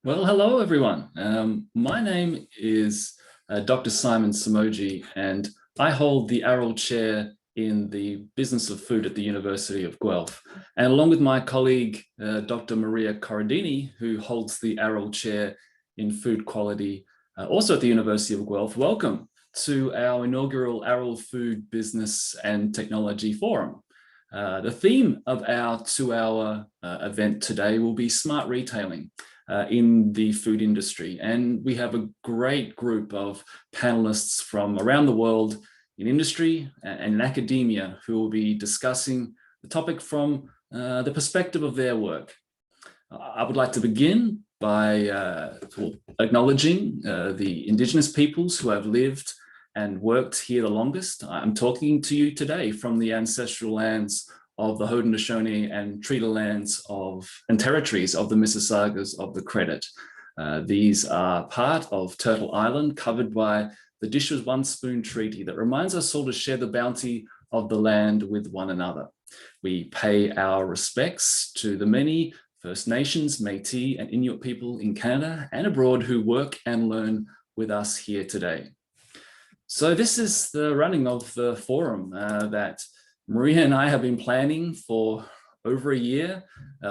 Well, hello, everyone. My name is Dr. Simon Samoji, and I hold the Arrell Chair in the Business of Food at the University of Guelph. And along with my colleague, Dr. Maria Corradini, who holds the Arrell Chair in Food Quality, also at the University of Guelph, welcome to our inaugural Arrell Food Business and Technology Forum. The theme of our 2-hour event today will be smart retailing in the food industry. And we have a great group of panelists from around the world in industry and in academia who will be discussing the topic from the perspective of their work. I would like to begin by acknowledging the Indigenous peoples who have lived and worked here the longest. I'm talking to you today from the ancestral lands of the Haudenosaunee and Treaty lands and territories of the Mississaugas of the Credit. These are part of Turtle Island, covered by the Dish with One Spoon Treaty that reminds us all to share the bounty of the land with one another. We pay our respects to the many First Nations, Métis and Inuit people in Canada and abroad who work and learn with us here today. So this is the running of the forum that Maria and I have been planning for over a year.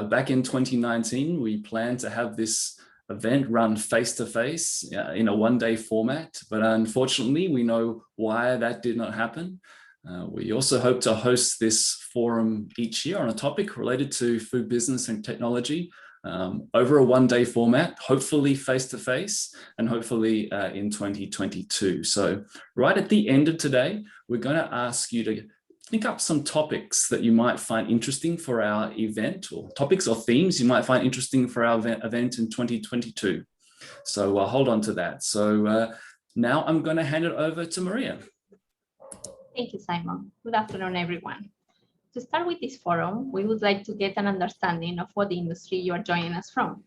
Back in 2019, we planned to have this event run face-to-face in a one-day format, but unfortunately, we know why that did not happen. We also hope to host this forum each year on a topic related to food business and technology over a one-day format, hopefully face-to-face, and hopefully in 2022. So right at the end of today, we're going to ask you to think up some topics that you might find interesting for our event, or topics or themes you might find interesting for our event in 2022. So hold on to that. So now I'm going to hand it over to Maria. Thank you, Simon. Good afternoon, everyone. To start with this forum, we would like to get an understanding of what industry you are joining us from.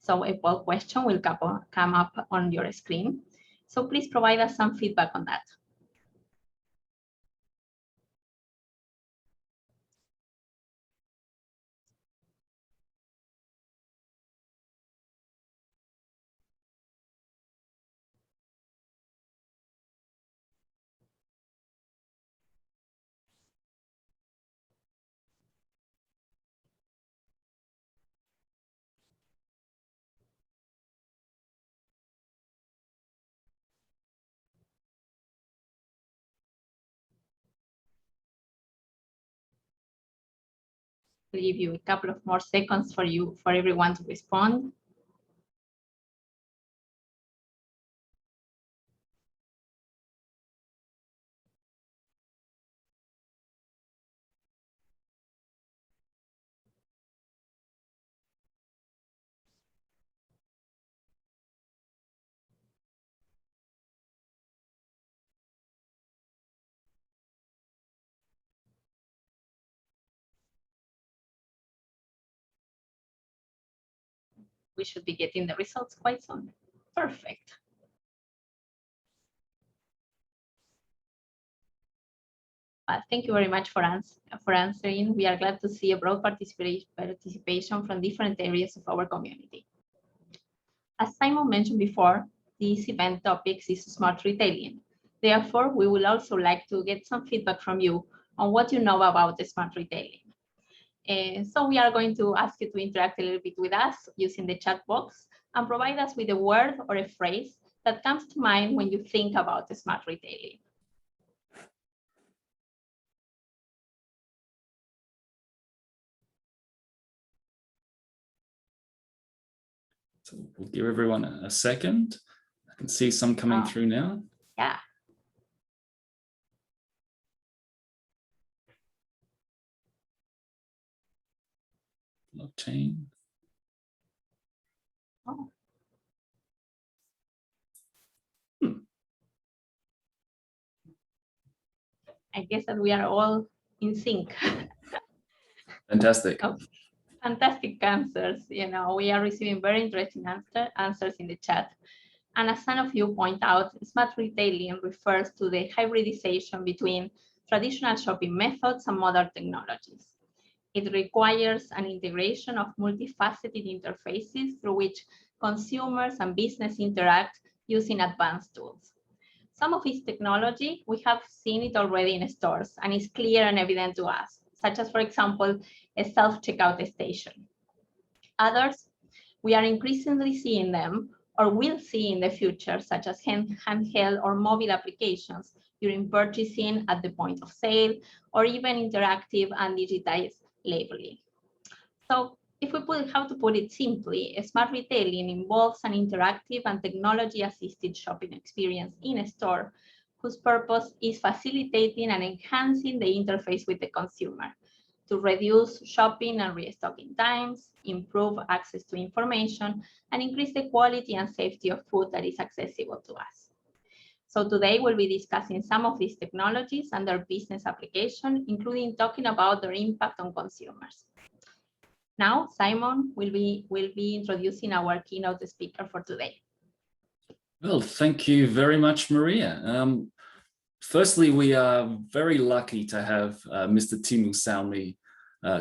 So a poll question will come up on your screen. So please provide us some feedback on that. We'll give you a couple of more seconds for everyone to respond. We should be getting the results quite soon. Perfect. Thank you very much for answering. We are glad to see a broad participation from different areas of our community. As Simon mentioned before, this event topic is smart retailing. Therefore, we will also like to get some feedback from you on what you know about the smart retailing. So we are going to ask you to interact a little bit with us using the chat box and provide us with a word or a phrase that comes to mind when you think about the smart retailing. So we'll give everyone a second. I can see some coming through now. Yeah. Blockchain. Oh. I guess that we are all in sync. Fantastic. Oh, fantastic answers. You know, we are receiving very interesting answers in the chat. And as some of you point out, smart retailing refers to the hybridization between traditional shopping methods and modern technologies. It requires an integration of multifaceted interfaces through which consumers and business interact using advanced tools. Some of this technology, we have seen it already in stores and is clear and evident to us, such as, for example, a self-checkout station. Others, we are increasingly seeing them or will see in the future, such as handheld or mobile applications during purchasing at the point of sale, or even interactive and digitized labeling. So if we have to put it simply, smart retailing involves an interactive and technology-assisted shopping experience in a store whose purpose is facilitating and enhancing the interface with the consumer to reduce shopping and restocking times, improve access to information, and increase the quality and safety of food that is accessible to us. So today we'll be discussing some of these technologies and their business application, including talking about their impact on consumers. Now, Simon will be introducing our keynote speaker for today. Well, thank you very much, Maria. Firstly, we are very lucky to have Mr. Teemu Salmi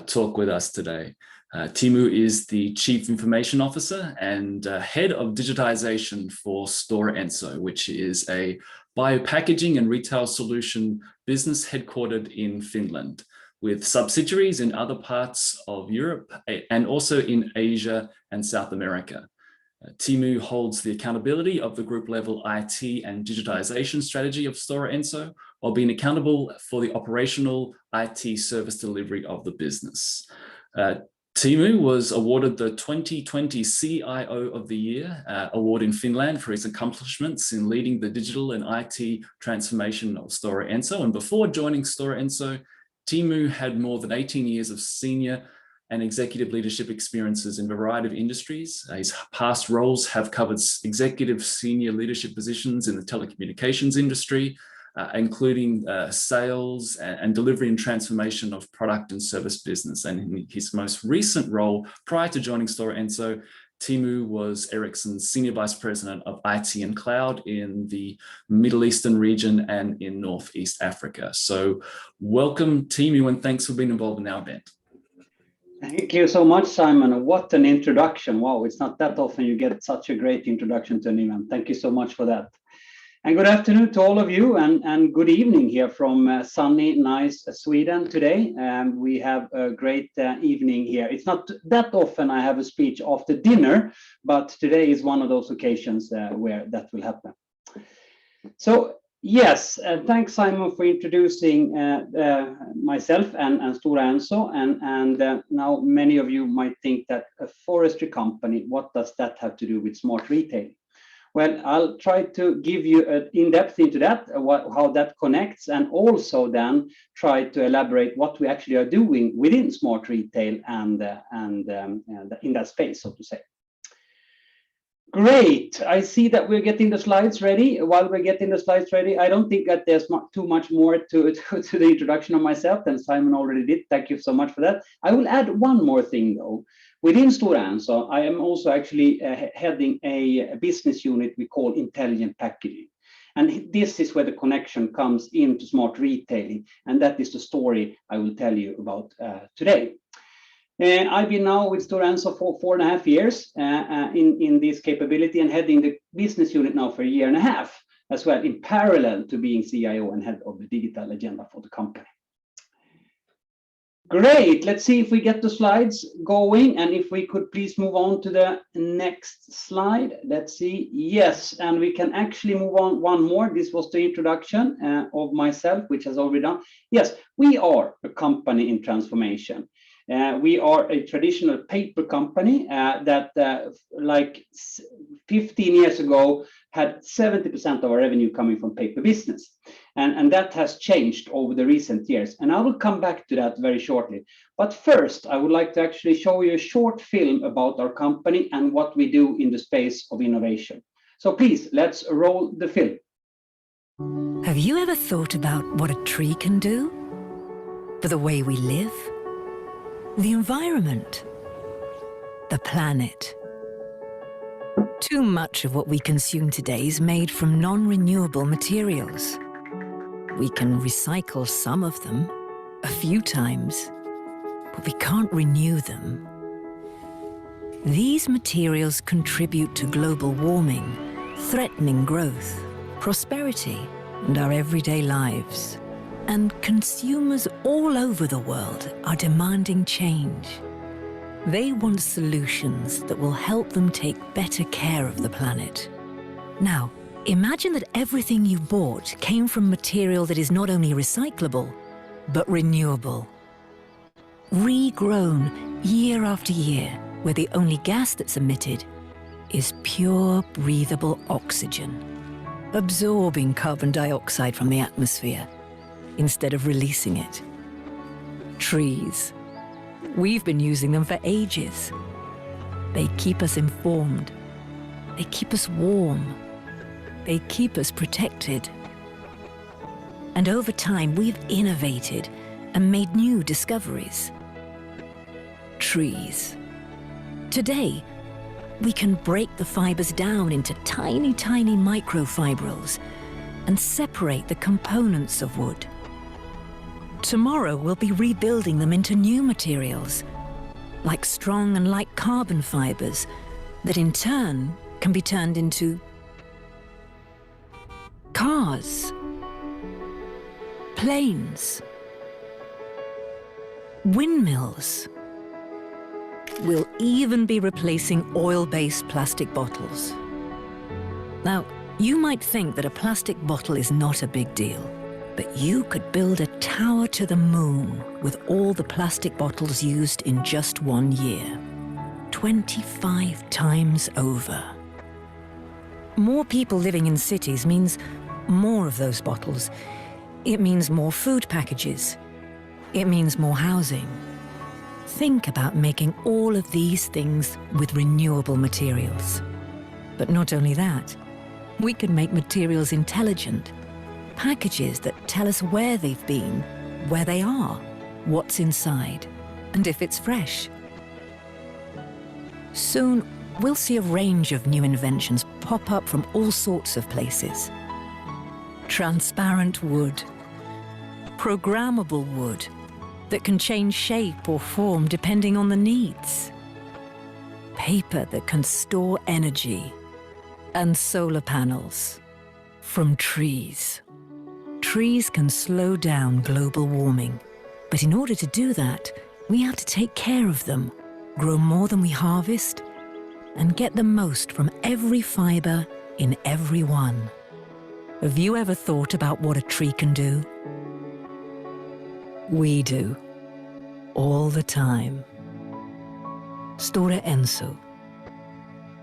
talk with us today. Teemu is the Chief Information Officer and Head of Digitization for Stora Enso, which is a biopackaging and retail solution business headquartered in Finland, with subsidiaries in other parts of Europe and also in Asia and South America. Teemu holds the accountability of the group level IT and digitization strategy of Stora Enso, while being accountable for the operational IT service delivery of the business. Teemu was awarded the 2020 CIO of the Year award in Finland for his accomplishments in leading the digital and IT transformation of Stora Enso. And before joining Stora Enso, Teemu had more than 18 years of senior and executive leadership experiences in a variety of industries. His past roles have covered executive senior leadership positions in the telecommunications industry, including sales and delivery and transformation of product and service business. And in his most recent role, prior to joining Stora Enso, Teemu was Ericsson's Senior Vice President of IT and Cloud in the Middle Eastern region and in Northeast Africa. So welcome, Teemu, and thanks for being involved in our event. Thank you so much, Simon. What an introduction. Wow, it's not that often you get such a great introduction to an event. Thank you so much for that. And good afternoon to all of you, and good evening here from sunny, nice Sweden today. We have a great evening here. It's not that often I have a speech after dinner, but today is one of those occasions where that will happen. So yes, thanks, Simon, for introducing myself and Stora Enso. And now many of you might think that a forestry company, what does that have to do with smart retail? Well, I'll try to give you an in-depth into that, how that connects, and also then try to elaborate what we actually are doing within smart retail and in that space, so to say. Great. I see that we're getting the slides ready. While we're getting the slides ready, I don't think that there's too much more to the introduction of myself than Simon already did. Thank you so much for that. I will add one more thing, though. Within Stora Enso, I am also actually heading a business unit we call Intelligent Packaging. And this is where the connection comes into smart retailing. And that is the story I will tell you about today. I've been now with Stora Enso for 4.5 years in this capability, and heading the business unit now for 1.5 years as well, in parallel to being CIO and head of the digital agenda for the company. Great, let's see if we get the slides going, and if we could please move on to the next slide. Let's see, yes, and we can actually move on one more. This was the introduction of myself, which has already done. Yes, we are a company in transformation. We are a traditional paper company that like 15 years ago had 70% of our revenue coming from paper business. And that has changed over the recent years. And I will come back to that very shortly. But first, I would like to actually show you a short film about our company and what we do in the space of innovation. So please, let's roll the film. Have you ever thought about what a tree can do for the way we live? The environment, the planet. Too much of what we consume today is made from non-renewable materials. We can recycle some of them, a few times, but we can't renew them. These materials contribute to global warming, threatening growth, prosperity, and our everyday lives. And consumers all over the world are demanding change. They want solutions that will help them take better care of the planet. Now, imagine that everything you bought came from material that is not only recyclable, but renewable. Regrown year after year, where the only gas that's emitted is pure breathable oxygen, absorbing carbon dioxide from the atmosphere instead of releasing it. Trees. We've been using them for ages. They keep us informed. They keep us warm. They keep us protected. And over time, we've innovated and made new discoveries. Trees. Today, we can break the fibers down into tiny, tiny microfibrils and separate the components of wood. Tomorrow, we'll be rebuilding them into new materials, like strong and light carbon fibers, that in turn can be turned into cars, planes, windmills. We'll even be replacing oil-based plastic bottles. Now, you might think that a plastic bottle is not a big deal, but you could build a tower to the moon with all the plastic bottles used in just 1 year, 25 times over. More people living in cities means more of those bottles. It means more food packages. It means more housing. Think about making all of these things with renewable materials. But not only that, we can make materials intelligent. Packages that tell us where they've been, where they are, what's inside, and if it's fresh. Soon, we'll see a range of new inventions pop up from all sorts of places. Transparent wood, programmable wood that can change shape or form depending on the needs, paper that can store energy, and solar panels from trees. Trees can slow down global warming, but in order to do that, we have to take care of them, grow more than we harvest, and get the most from every fiber in every one. Have you ever thought about what a tree can do? We do, all the time. Stora Enso,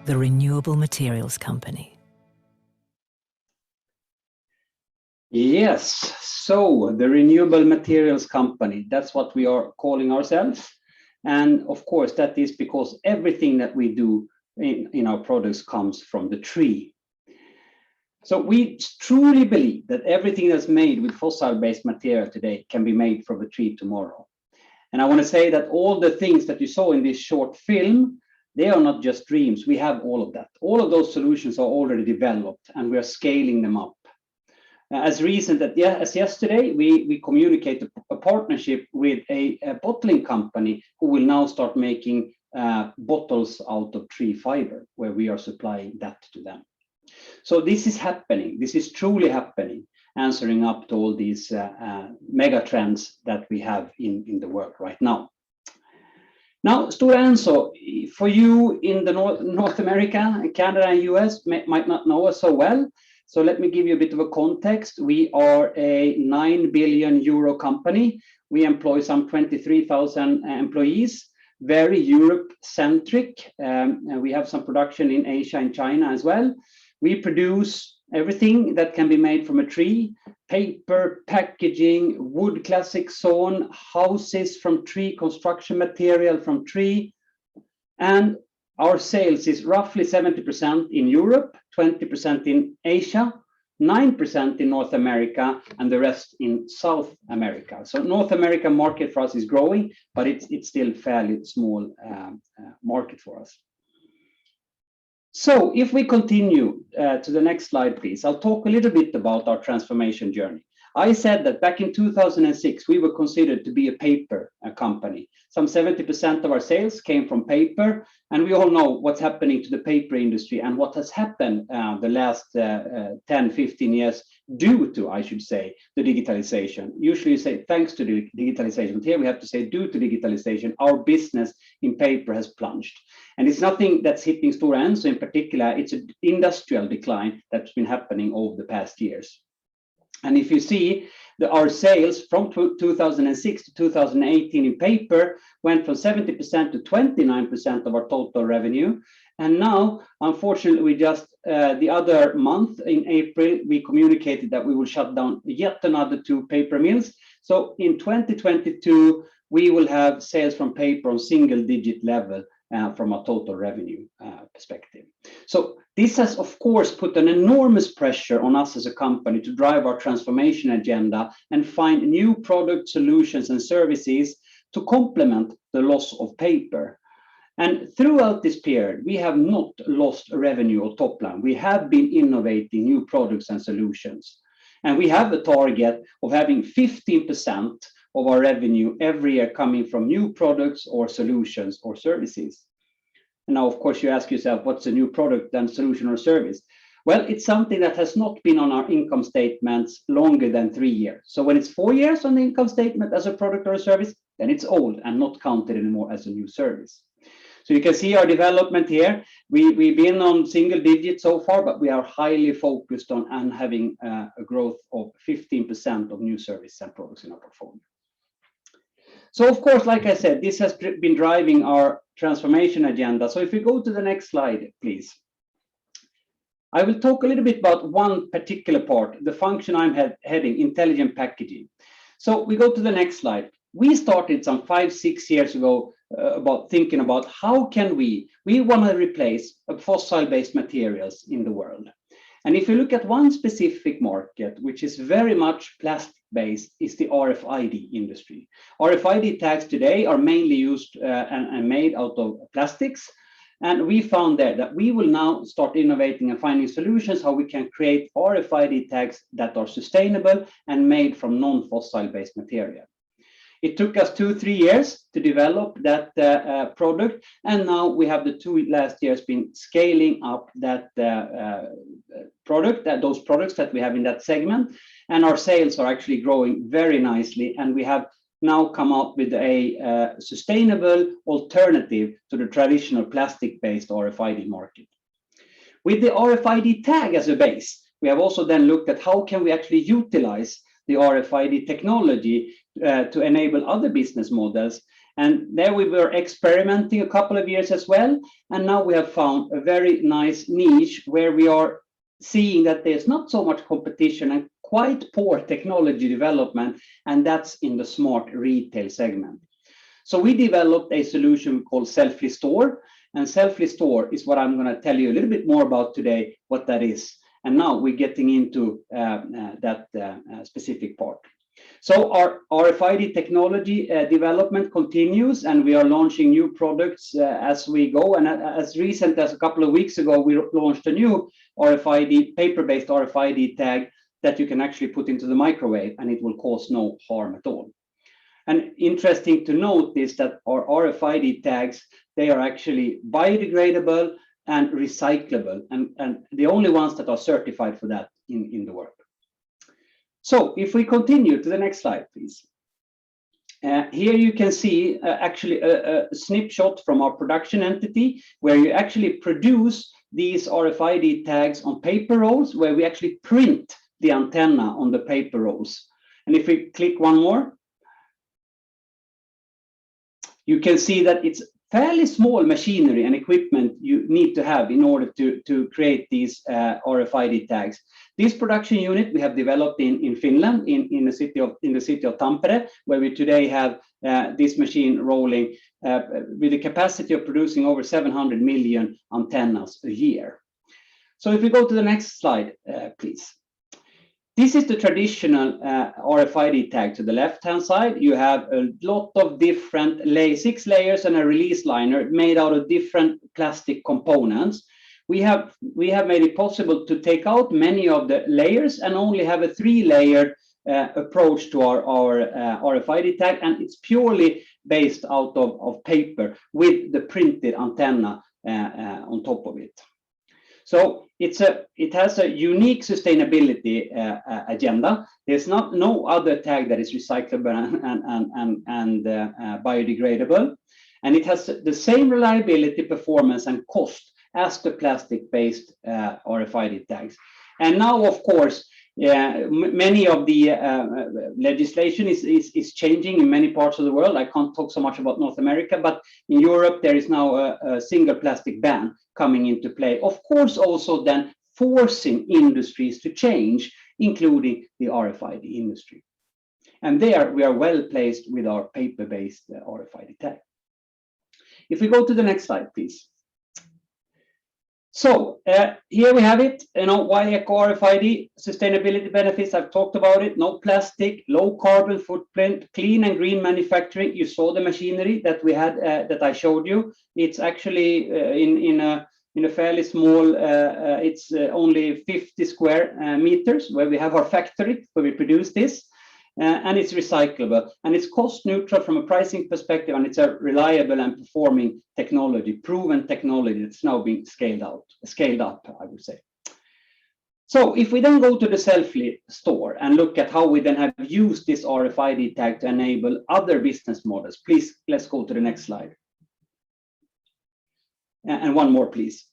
the renewable materials company. Yes, so the Renewable Materials Company, that's what we are calling ourselves. And of course, that is because everything that we do in our products comes from the tree. So we truly believe that everything that's made with fossil-based material today can be made from a tree tomorrow. And I want to say that all the things that you saw in this short film, they are not just dreams. We have all of that. All of those solutions are already developed and we are scaling them up. As recent as yesterday, we communicated a partnership with a bottling company who will now start making bottles out of tree fiber, where we are supplying that to them. So this is happening. This is truly happening, answering up to all these mega trends that we have in the world right now. Now, Stora Enso, for you in the North America, Canada and US might not know us so well. So let me give you a bit of a context. We are a 9 billion euro company. We employ some 23,000 employees, very Europe-centric. And we have some production in Asia and China as well. We produce everything that can be made from a tree: paper, packaging, wood classic sawn, houses from tree, construction material from tree. And our sales is roughly 70% in Europe, 20% in Asia, 9% in North America, and the rest in South America. So North American market for us is growing, but it's still fairly small market for us. So if we continue to the next slide, please, I'll talk a little bit about our transformation journey. I said that back in 2006, we were considered to be a paper company. Some 70% of our sales came from paper, and we all know what's happening to the paper industry and what has happened the last 10, 15 years due to, I should say, the digitalization. Usually you say thanks to the digitalization, but here we have to say due to digitalization, our business in paper has plunged. And it's nothing that's hitting Stora Enso in particular, it's an industrial decline that's been happening over the past years. And if you see our sales from 2006 to 2018 in paper went from 70% to 29% of our total revenue. And now, unfortunately, we just the other month in April, we communicated that we will shut down yet another 2 paper mills. So in 2022, we will have sales from paper on single-digit level from a total revenue perspective. So this has, of course, put an enormous pressure on us as a company to drive our transformation agenda and find new product solutions and services to complement the loss of paper. And throughout this period, we have not lost revenue or top line. We have been innovating new products and solutions. And we have a target of having 15% of our revenue every year coming from new products or solutions or services. And now, of course, you ask yourself, what's a new product and solution or service? Well, it's something that has not been on our income statements longer than 3 years. So when it's 4 years on the income statement as a product or a service, then it's old and not counted anymore as a new service. So you can see our development here. We've been on single digits so far, but we are highly focused on having a growth of 15% of new services and products in our portfolio. So of course, like I said, this has been driving our transformation agenda. So if we go to the next slide, please. I will talk a little bit about one particular part, the function I'm heading, intelligent packaging. So we go to the next slide. We started some 5-6 years ago about thinking about how can we want to replace fossil-based materials in the world. And if you look at one specific market, which is very much plastic-based, is the RFID industry. RFID tags today are mainly used and made out of plastics. And we found there that we will now start innovating and finding solutions how we can create RFID tags that are sustainable and made from non-fossil-based material. It took us 2-3 years to develop that product, and now we have the 2 last years been scaling up that those products that we have in that segment, and our sales are actually growing very nicely, and we have now come up with a sustainable alternative to the traditional plastic-based RFID market. With the RFID tag as a base, we have also then looked at how can we actually utilize the RFID technology to enable other business models. And there we were experimenting a couple of years as well. And now we have found a very nice niche where we are seeing that there's not so much competition and quite poor technology development, and that's in the smart retail segment. So we developed a solution called Selfly Store, and Selfly Store is what I'm going to tell you a little bit more about today, what that is. And now we're getting into that specific part. So our RFID technology development continues, and we are launching new products as we go. And as recent as a couple of weeks ago, we launched a new RFID, paper-based RFID tag that you can actually put into the microwave, and it will cause no harm at all. And interesting to note is that our RFID tags, they are actually biodegradable and recyclable, and the only ones that are certified for that in the world. So if we continue to the next slide, please. Here you can see actually a snapshot from our production entity where you actually produce these RFID tags on paper rolls, where we actually print the antenna on the paper rolls. And if we click one more, you can see that it's fairly small machinery and equipment you need to have in order to create these RFID tags. This production unit we have developed in Finland, in the city of Tampere, where we today have this machine rolling with the capacity of producing over 700 million antennas a year. So if we go to the next slide, please. This is the traditional RFID tag. To the left-hand side, you have a lot of different 6 layers and a release liner made out of different plastic components. We have made it possible to take out many of the layers and only have a 3-layered approach to our RFID tag, and it's purely based out of paper with the printed antenna on top of it. So it has a unique sustainability agenda. There's no other tag that is recyclable and biodegradable, and it has the same reliability, performance, and cost as the plastic-based RFID tags. And now, of course, many of the legislation is changing in many parts of the world. I can't talk so much about North America, but in Europe there is now a single plastic ban coming into play. Of course, also then forcing industries to change, including the RFID industry. And there we are well placed with our paper-based RFID tag. If we go to the next slide, please. So here we have it, why Eco RFID, sustainability benefits, I've talked about it, no plastic, low carbon footprint, clean and green manufacturing. You saw the machinery that we had, that I showed you. It's actually in a fairly small, it's only 50 square meters where we have our factory where we produce this. And it's recyclable, and it's cost neutral from a pricing perspective, and it's a reliable and performing technology, proven technology that's now being scaled up, I would say. So if we then go to the Selfly store and look at how we then have used this RFID tag to enable other business models, please, let's go to the next slide. And one more, please.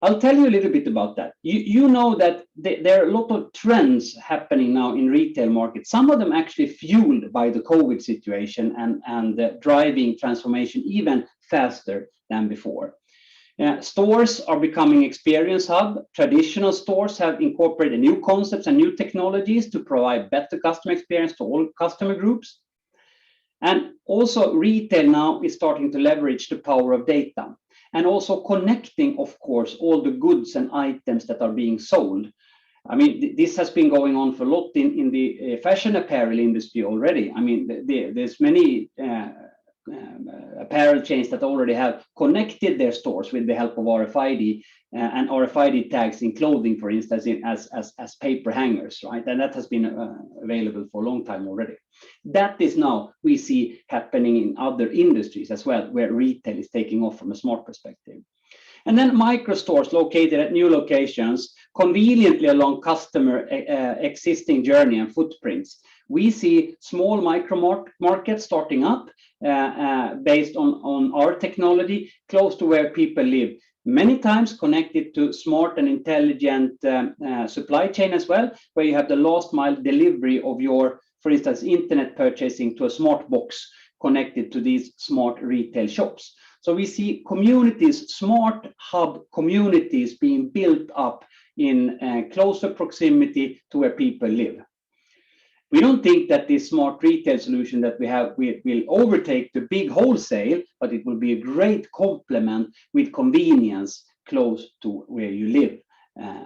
I'll tell you a little bit about that. You know that there are a lot of trends happening now in retail markets, some of them actually fueled by the COVID situation and driving transformation even faster than before. Stores are becoming experience hub. Traditional stores have incorporated new concepts and new technologies to provide better customer experience to all customer groups. And also retail now is starting to leverage the power of data, and also connecting, of course, all the goods and items that are being sold. I mean, this has been going on for a lot in the fashion apparel industry already. I mean, there's many apparel chains that already have connected their stores with the help of RFID and RFID tags in clothing, for instance, as paper hangers, right? And that has been available for a long time already. That is now we see happening in other industries as well, where retail is taking off from a smart perspective. And then micro stores located at new locations, conveniently along customer existing journey and footprints. We see small micro markets starting up based on our technology close to where people live. Many times connected to smart and intelligent supply chain as well, where you have the last mile delivery of your, for instance, internet purchasing to a smart box connected to these smart retail shops. So we see communities, smart hub communities being built up in closer proximity to where people live. We don't think that this smart retail solution that we have will overtake the big wholesale, but it will be a great complement with convenience close to where you live.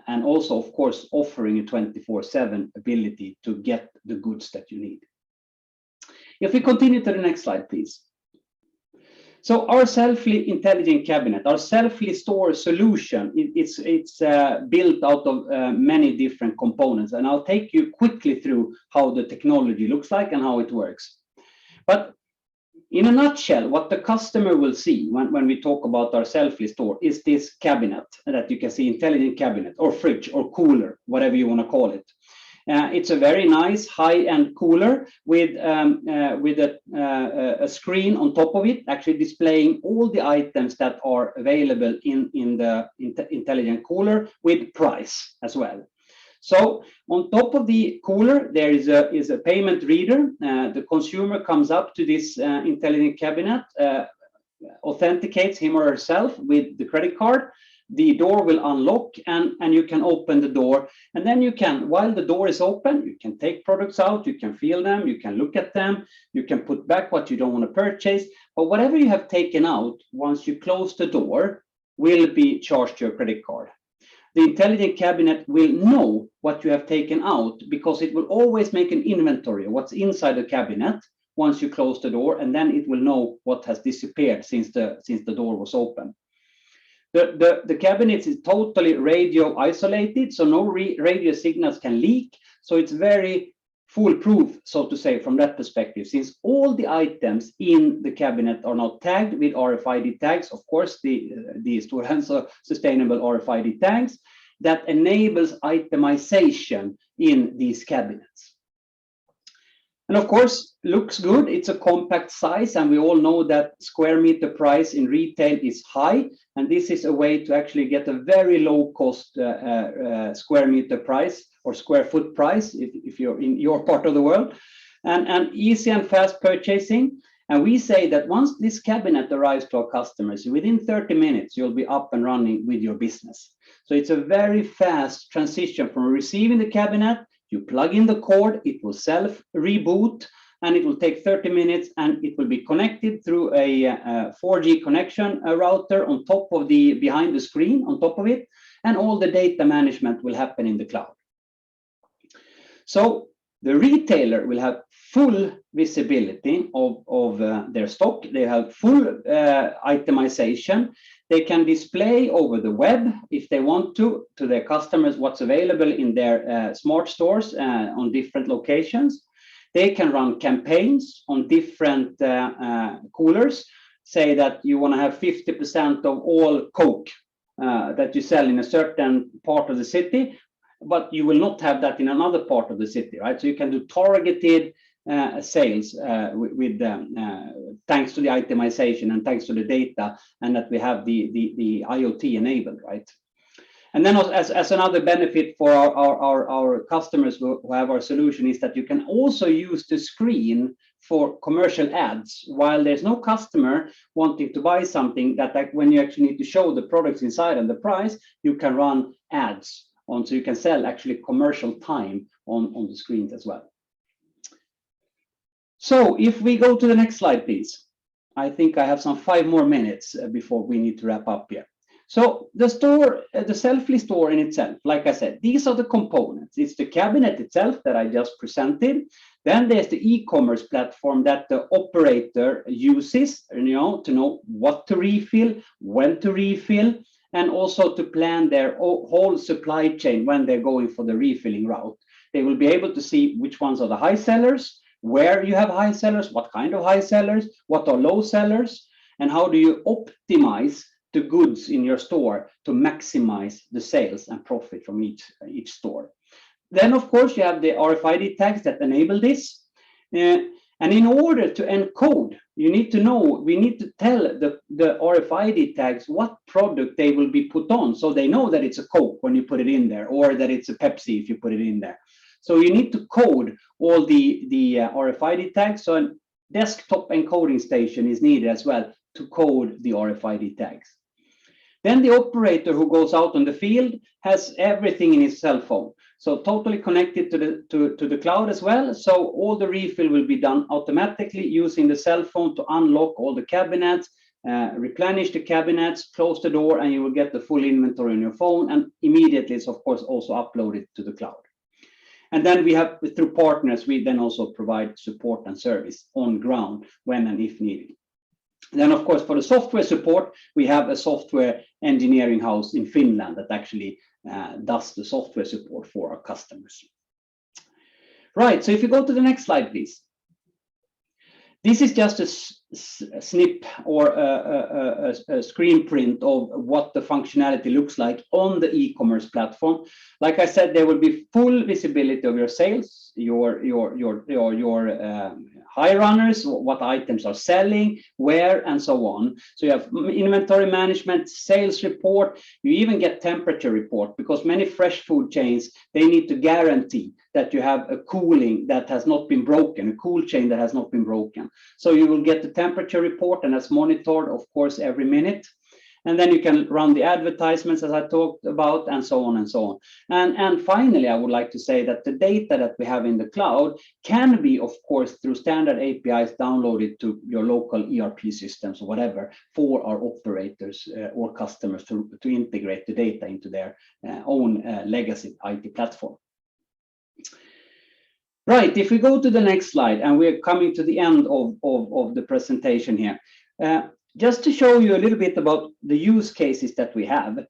And also, of course, offering a 24/7 ability to get the goods that you need. If we continue to the next slide, please. So our Selfly intelligent cabinet, our Selfly store solution, it's built out of many different components, and I'll take you quickly through how the technology looks like and how it works. But in a nutshell, what the customer will see when we talk about our Selfly store is this cabinet that you can see, intelligent cabinet or fridge or cooler, whatever you want to call it. It's a very nice high-end cooler with a screen on top of it, actually displaying all the items that are available in the intelligent cooler with price as well. So on top of the cooler, there is a payment reader. The consumer comes up to this intelligent cabinet, authenticates him or herself with the credit card. The door will unlock and you can open the door, and then you can, while the door is open, you can take products out, you can feel them, you can look at them, you can put back what you don't want to purchase, but whatever you have taken out, once you close the door, will be charged to your credit card. The intelligent cabinet will know what you have taken out because it will always make an inventory of what's inside the cabinet once you close the door, and then it will know what has disappeared since the door was open. The cabinet is totally radio isolated, so no radio signals can leak. So it's very foolproof, so to say, from that perspective, since all the items in the cabinet are not tagged with RFID tags. Of course, the Stora Enso sustainable RFID tags that enables itemization in these cabinets. And of course, looks good. It's a compact size, and we all know that square meter price in retail is high. And this is a way to actually get a very low cost square meter price or square foot price if you're in your part of the world, and easy and fast purchasing. And we say that once this cabinet arrives to our customers, within 30 minutes, you'll be up and running with your business. So it's a very fast transition from receiving the cabinet. You plug in the cord, it will self reboot, and it will take 30 minutes, and it will be connected through a 4G connection router on top of behind the screen on top of it, and all the data management will happen in the cloud. So the retailer will have full visibility of their stock. They have full itemization. They can display over the web, if they want to their customers what's available in their smart stores on different locations. They can run campaigns on different coolers. Say that you want to have 50% of all Coke that you sell in a certain part of the city, but you will not have that in another part of the city, right? So you can do targeted sales with thanks to the itemization and thanks to the data, and that we have the IoT enabled, right? And then as another benefit for our customers who have our solution is that you can also use the screen for commercial ads. While there's no customer wanting to buy something, that when you actually need to show the products inside and the price, you can run ads on, so you can sell actually commercial time on the screens as well. So if we go to the next slide, please. I think I have some 5 more minutes before we need to wrap up here. So the store, the Selfly store in itself, like I said, these are the components. It's the cabinet itself that I just presented. Then there's the e-commerce platform that the operator uses, to know what to refill, when to refill, and also to plan their whole supply chain when they're going for the refilling route. They will be able to see which ones are the high sellers, where you have high sellers, what kind of high sellers, what are low sellers, and how do you optimize the goods in your store to maximize the sales and profit from each store. Then, of course, you have the RFID tags that enable this. And in order to encode, we need to tell the RFID tags what product they will be put on, so they know that it's a Coke when you put it in there, or that it's a Pepsi if you put it in there. So you need to code all the RFID tags. So a desktop encoding station is needed as well to code the RFID tags. Then the operator who goes out on the field has everything in his cell phone. So totally connected to the cloud as well. So all the refill will be done automatically using the cell phone to unlock all the cabinets, replenish the cabinets, close the door, and you will get the full inventory on your phone. And immediately it's of course also uploaded to the cloud. And then we have, through partners, we then also provide support and service on ground when and if needed. Then, of course, for the software support, we have a software engineering house in Finland that actually does the software support for our customers. Right, so if you go to the next slide, please. This is just a snip or a screen print of what the functionality looks like on the e-commerce platform. Like I said, there will be full visibility of your sales, your high runners, what items are selling, where, and so on. So you have inventory management, sales report. You even get temperature report, because many fresh food chains, they need to guarantee that you have a cooling that has not been broken, a cool chain that has not been broken. So you will get the temperature report, and that's monitored, of course, every minute. And then you can run the advertisements, as I talked about, and so on and so on. And finally, I would like to say that the data that we have in the cloud can be, of course, through standard APIs downloaded to your local ERP systems or whatever for our operators or customers to integrate the data into their own legacy IT platform. Right, if we go to the next slide, and we're coming to the end of the presentation here. Just to show you a little bit about the use cases that we have.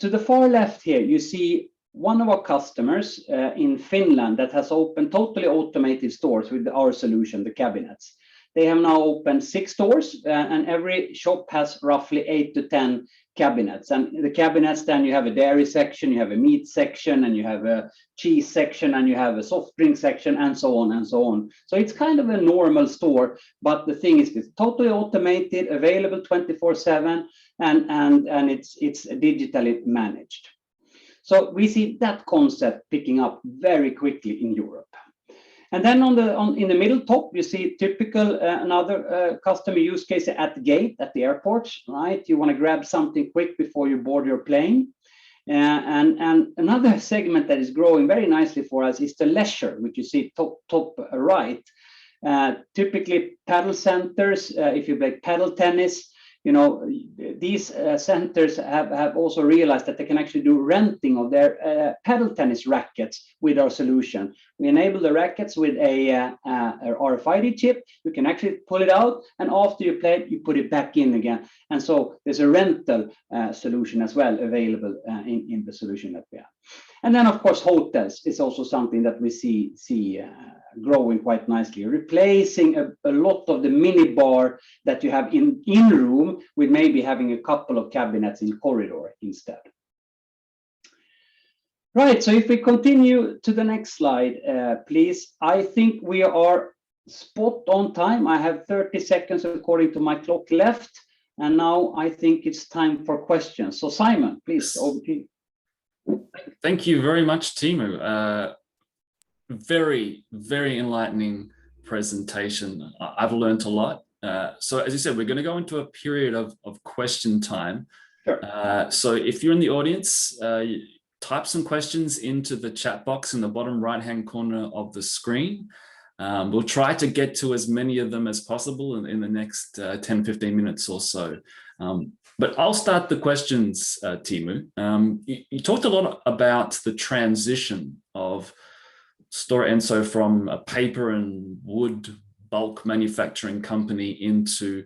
To the far left here, you see one of our customers in Finland that has opened totally automated stores with our solution, the cabinets. They have now opened 6 stores, and every shop has roughly 8 to 10 cabinets. And the cabinets, then you have a dairy section, you have a meat section, and you have a cheese section, and you have a soft drink section, and so on and so on. So it's kind of a normal store, but the thing is, it's totally automated, available 24/7, and it's digitally managed. So we see that concept picking up very quickly in Europe. And then in the middle top, you see typical another customer use case at the gate at the airport, right? You want to grab something quick before you board your plane. And another segment that is growing very nicely for us is the leisure, which you see top right. Typically paddle centers, if you play paddle tennis, you know, these centers have also realized that they can actually do renting of their paddle tennis rackets with our solution. We enable the rackets with a RFID chip. You can actually pull it out, and after you play it, you put it back in again. And so there's a rental solution as well available in the solution that we have. And then, of course, hotels is also something that we see growing quite nicely, replacing a lot of the mini bar that you have in room with maybe having a couple of cabinets in corridor instead. Right, so if we continue to the next slide, please. I think we are spot on time. I have 30 seconds according to my clock left, and now I think it's time for questions. So Simon, please, over to you. Thank you very much, Teemu. Very, very enlightening presentation. I've learned a lot. So as you said, we're going to go into a period of question time. Sure. So if you're in the audience, type some questions into the chat box in the bottom right-hand corner of the screen. We'll try to get to as many of them as possible in the next 10, 15 minutes or so. But I'll start the questions, Teemu. You talked a lot about the transition of Stora Enso from a paper and wood bulk manufacturing company into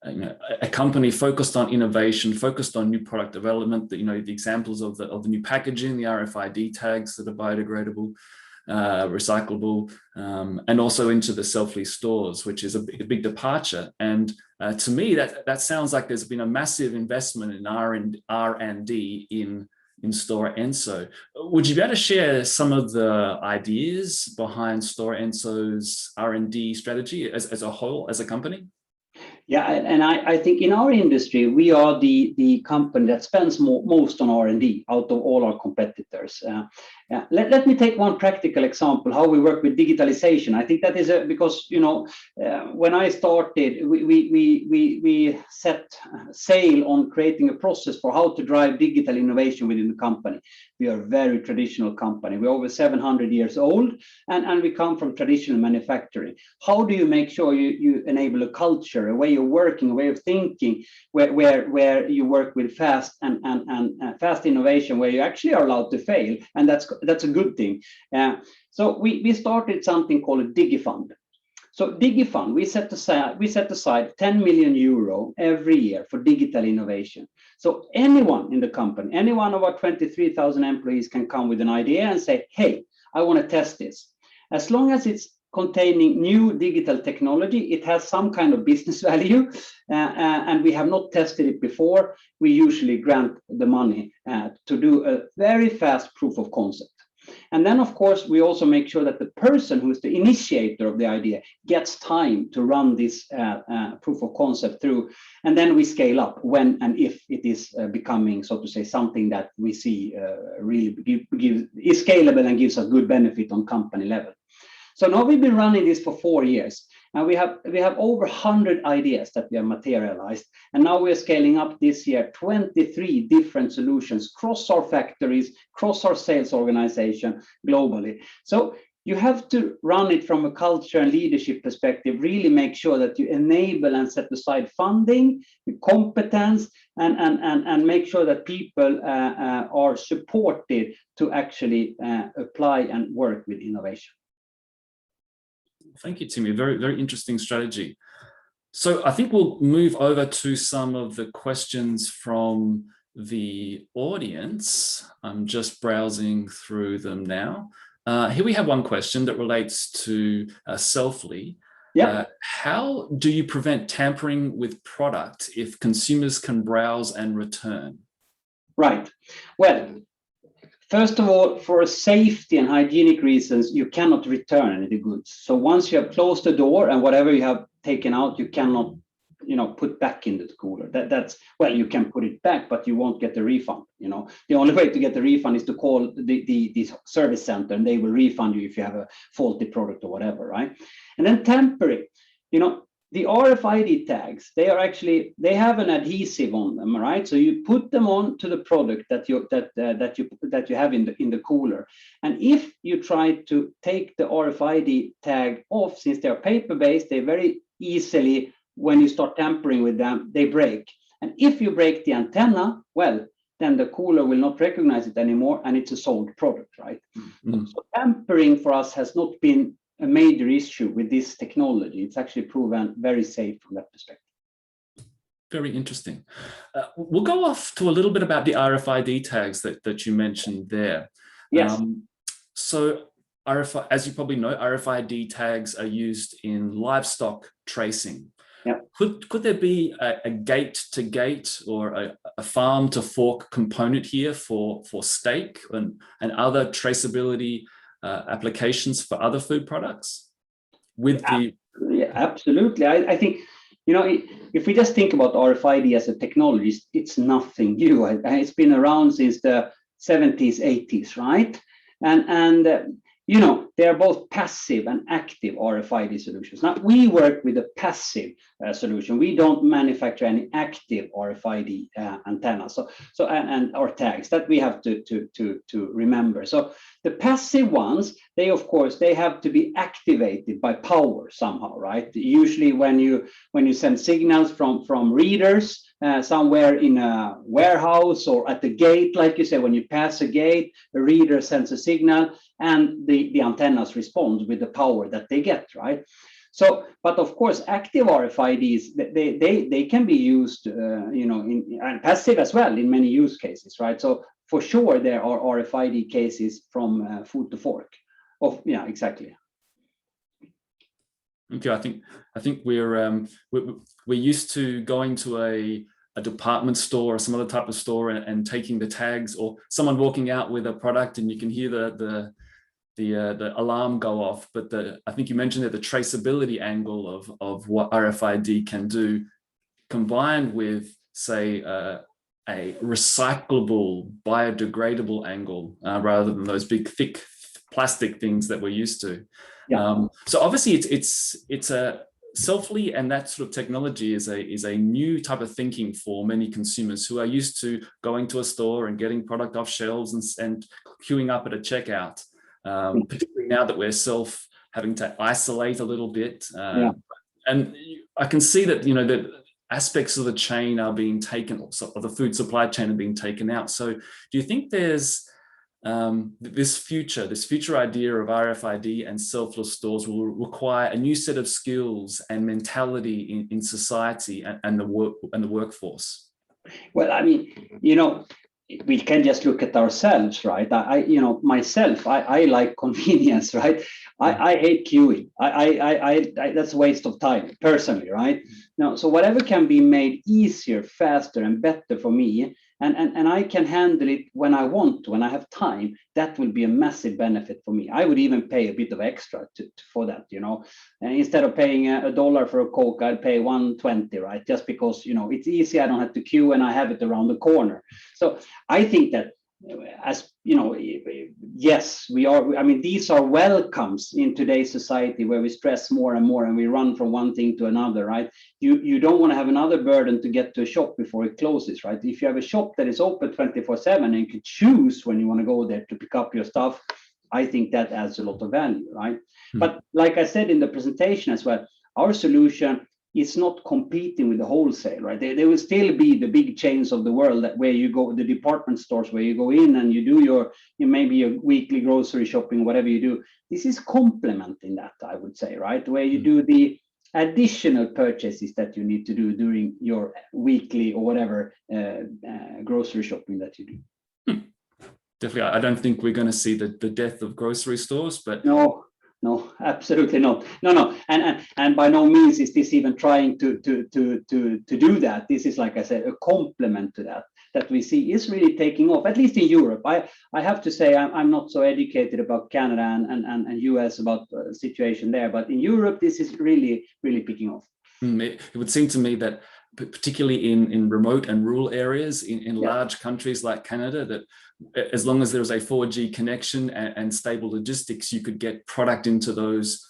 a company focused on innovation, focused on new product development. The examples of the new packaging, the RFID tags that are biodegradable, recyclable, and also into the self-lease stores, which is a big departure. And to me, that sounds like there's been a massive investment in R&D in Stora Enso. Would you be able to share some of the ideas behind Stora Enso's R&D strategy as a whole, as a company? Yeah, and I think in our industry, we are the company that spends most on R&D out of all our competitors. Let me take one practical example, how we work with digitalization. I think that is because, when I started, we set sail on creating a process for how to drive digital innovation within the company. We are a very traditional company. We're over 700 years old, and we come from traditional manufacturing. How do you make sure you enable a culture, a way of working, a way of thinking, where you work with fast and fast innovation, where you actually are allowed to fail, and that's a good thing. So we started something called a DigiFund. So DigiFund, we set aside 10 million euro every year for digital innovation. So anyone in the company, any one of our 23,000 employees can come with an idea and say, hey, I want to test this. As long as it's containing new digital technology, it has some kind of business value, and we have not tested it before, we usually grant the money to do a very fast proof of concept. And then, of course, we also make sure that the person who is the initiator of the idea gets time to run this proof of concept through. And then we scale up when and if it is becoming, so to say, something that we see really is scalable and gives us good benefit on company level. So now we've been running this for 4 years, and we have over 100 ideas that we have materialized. And now we're scaling up this year 23 different solutions across our factories, across our sales organization globally. So you have to run it from a culture and leadership perspective, really make sure that you enable and set aside funding, competence, and make sure that people are supported to actually apply and work with innovation. Thank you, Timmy. Very, very interesting strategy. So I think we'll move over to some of the questions from the audience. I'm just browsing through them now. Here we have one question that relates to Selfly. Yeah. How do you prevent tampering with product if consumers can browse and return? Right. Well, first of all, for safety and hygienic reasons, you cannot return any of the goods. So once you have closed the door and whatever you have taken out, you cannot, put back into the cooler. That's well, you can put it back, but you won't get the refund. The only way to get the refund is to call the service center, and they will refund you if you have a faulty product or whatever, right? And then tampering, the RFID tags, they have an adhesive on them, right? So you put them on to the product that you have in the cooler. And if you try to take the RFID tag off, since they're paper-based, they very easily, when you start tampering with them, they break. And if you break the antenna, well, then the cooler will not recognize it anymore, and it's a sold product, right? Mm-hmm. So tampering for us has not been a major issue with this technology. It's actually proven very safe from that perspective. Very interesting. We'll go off to a little bit about the RFID tags that you mentioned there. Yes. So as you probably know, RFID tags are used in livestock tracing. Yeah. Could there be a gate-to-gate or a farm-to-fork component here for steak and other traceability applications for other food products? Yeah, absolutely. I think, if we just think about RFID as a technology, it's nothing new. It's been around since the 70s, 80s, right? And they are both passive and active RFID solutions. Now, we work with a passive solution. We don't manufacture any active RFID antennas, and our tags that we have to remember. So the passive ones, they have to be activated by power somehow, right? Usually when you send signals from readers somewhere in a warehouse or at the gate, like you say, when you pass a gate, the reader sends a signal and the antennas respond with the power that they get, right? So, but of course, active RFIDs, they can be used, and passive as well in many use cases, right? So for sure, there are RFID cases from food to fork. Yeah, exactly. Okay, I think we're used to going to a department store or some other type of store and taking the tags, or someone walking out with a product and you can hear the alarm go off. But I think you mentioned that the traceability angle of what RFID can do, combined with, say, a recyclable, biodegradable angle, rather than those big, thick plastic things that we're used to. Yeah. So obviously, it's a Selfly, and that sort of technology is a new type of thinking for many consumers who are used to going to a store and getting product off shelves and queuing up at a checkout. Particularly now that we're having to isolate a little bit. And I can see that, that aspects of the chain are being taken, or the food supply chain are being taken out. So do you think there's this future idea of RFID and selfless stores will require a new set of skills and mentality in society and the workforce? Well, I mean, we can just look at ourselves, right? Myself, I like convenience, right? I hate queuing. I that's a waste of time personally, right? Now, so whatever can be made easier, faster, and better for me, and I can handle it when I want to, when I have time, that will be a massive benefit for me. I would even pay a bit of extra for that, And instead of paying $1 for a Coke, I'd pay $1.20, right? Just because, it's easy, I don't have to queue, and I have it around the corner. So I think that, as yes, we are. I mean, these are welcomes in today's society where we stress more and more and we run from one thing to another, right? You don't want to have another burden to get to a shop before it closes, right? If you have a shop that is open 24/7 and you can choose when you want to go there to pick up your stuff, I think that adds a lot of value, right? Mm-hmm. But like I said in the presentation as well, our solution is not competing with the wholesale, right? There will still be the big chains of the world where you go, the department stores where you go in and you do your maybe your weekly grocery shopping, whatever you do. This is complementing that, I would say, right? Where you do the additional purchases that you need to do during your weekly or whatever grocery shopping that you do. Definitely, I don't think we're going to see the death of grocery stores, but no, absolutely not. No, and by no means is this even trying to do that. This is, like I said, a complement to that we see is really taking off, at least in Europe. I have to say I'm not so educated about Canada and US about the situation there, but in Europe this is really picking off. It would seem to me that particularly in remote and rural areas in large countries like Canada, that as long as there's a 4G connection and stable logistics, you could get product into those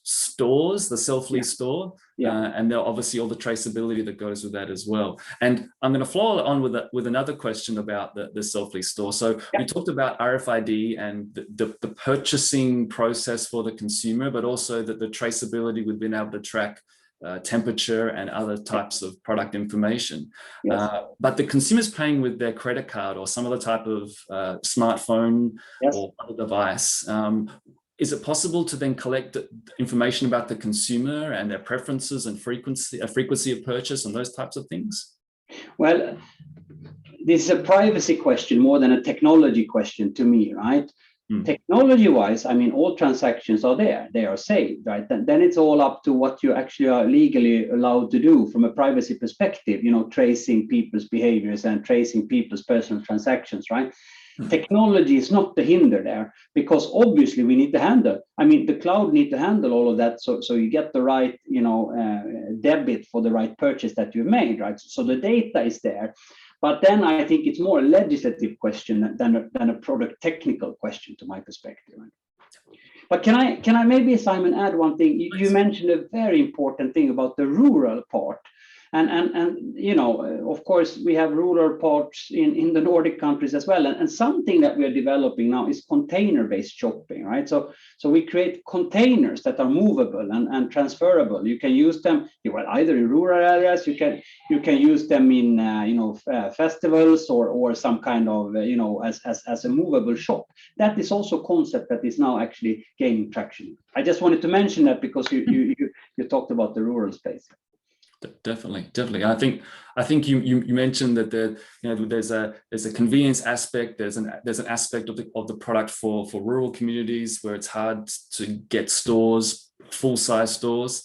stores, the Selfly store, and there obviously all the traceability that goes with that as well. And I'm going to follow on with another question about the Selfly store. So we talked about RFID and the purchasing process for the consumer, but also that the traceability with being able to track temperature and other types of product information. But the consumer's paying with their credit card or some other type of smartphone or other device. Is it possible to then collect information about the consumer and their preferences and frequency of purchase and those types of things? Well, this is a privacy question more than a technology question to me, right? Technology-wise, I mean, all transactions are there; they are saved, right? Then it's all up to what you actually are legally allowed to do from a privacy perspective. You know, tracing people's behaviors and tracing people's personal transactions, right? Technology is not the hinder there, because obviously we need to handle. I mean, the cloud need to handle all of that, so you get the right, debit for the right purchase that you've made, right? So the data is there. But then I think it's more a legislative question than a product technical question, to my perspective. But can I maybe, Simon, add one thing? You mentioned a very important thing about the rural part. And of course, we have rural parts in the Nordic countries as well. And something that we are developing now is container-based shopping, right? So we create containers that are movable and transferable. You can use them either in rural areas. You can use them in festivals or some kind of as a movable shop. That is also a concept that is now actually gaining traction. I just wanted to mention that because you talked about the rural space. Definitely. I think you mentioned that there's a convenience aspect. There's an aspect of the product for rural communities where it's hard to get stores, full-size stores.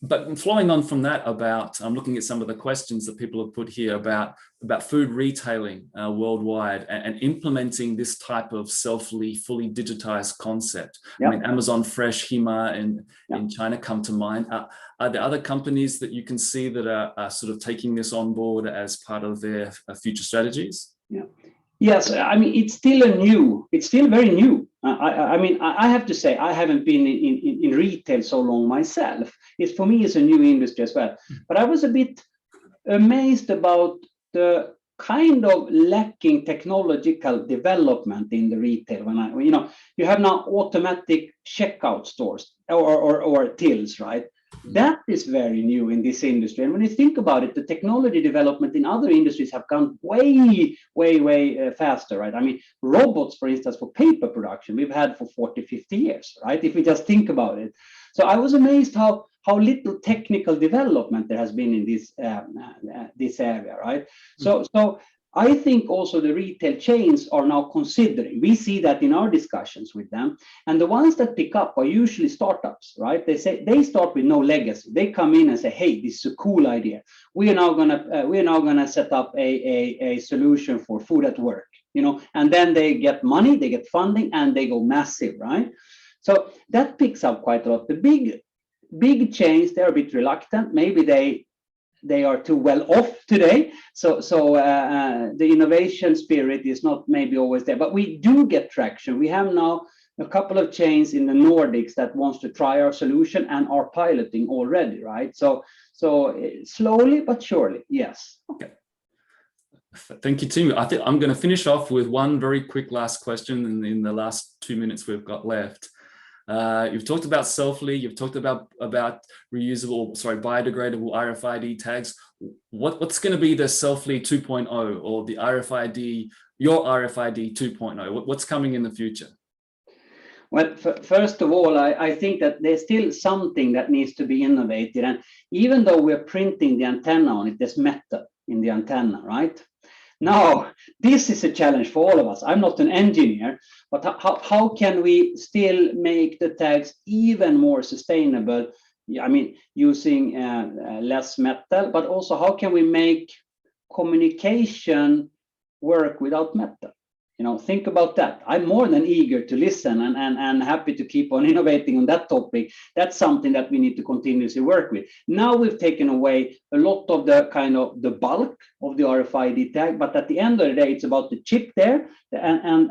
But flowing on from that, I'm looking at some of the questions that people have put here about food retailing worldwide and implementing this type of Selfly, fully digitized concept. I mean, Amazon Fresh, Hema in China come to mind. Are there other companies that you can see that are sort of taking this on board as part of their future strategies? Yes, I mean, it's still very new. I have to say, I haven't been in retail so long myself. For me, it's a new industry as well. But I was a bit amazed about the kind of lacking technological development in the retail. You have now automatic checkout stores or tills, right? That is very new in this industry. And when you think about it, the technology development in other industries have gone way faster, right? I mean, robots, for instance, for paper production, we've had for 40, 50 years, right? If we just think about it. So I was amazed how little technical development there has been in this area, right? So I think also the retail chains are now considering. We see that in our discussions with them, and the ones that pick up are usually startups, right? They start with no legacy. They come in and say, "Hey, this is a cool idea. We are now gonna set up a solution for food at work," and then they get money, they get funding, and they go massive, right? So that picks up quite a lot. The big chains, they're a bit reluctant. Maybe they are too well off today. So the innovation spirit is not maybe always there, but we do get traction. We have now a couple of chains in the Nordics that wants to try our solution and are piloting already, right? So slowly but surely, yes. Okay. Thank you, Tim. I think I'm going to finish off with one very quick last question in the last 2 minutes we've got left. You've talked about Selfly, you've talked about biodegradable RFID tags. What's going to be the Selfly 2.0 or the your RFID 2.0? What's coming in the future? Well, first of all, I think that there's still something that needs to be innovated. And even though we're printing the antenna on it, there's metal in the antenna, right? Now, this is a challenge for all of us. I'm not an engineer, but how can we still make the tags even more sustainable? I mean, using less metal, but also how can we make communication work without metal? You know, think about that. I'm more than eager to listen and happy to keep on innovating on that topic. That's something that we need to continuously work with. Now we've taken away a lot of the kind of the bulk of the RFID tag, but at the end of the day, it's about the chip there and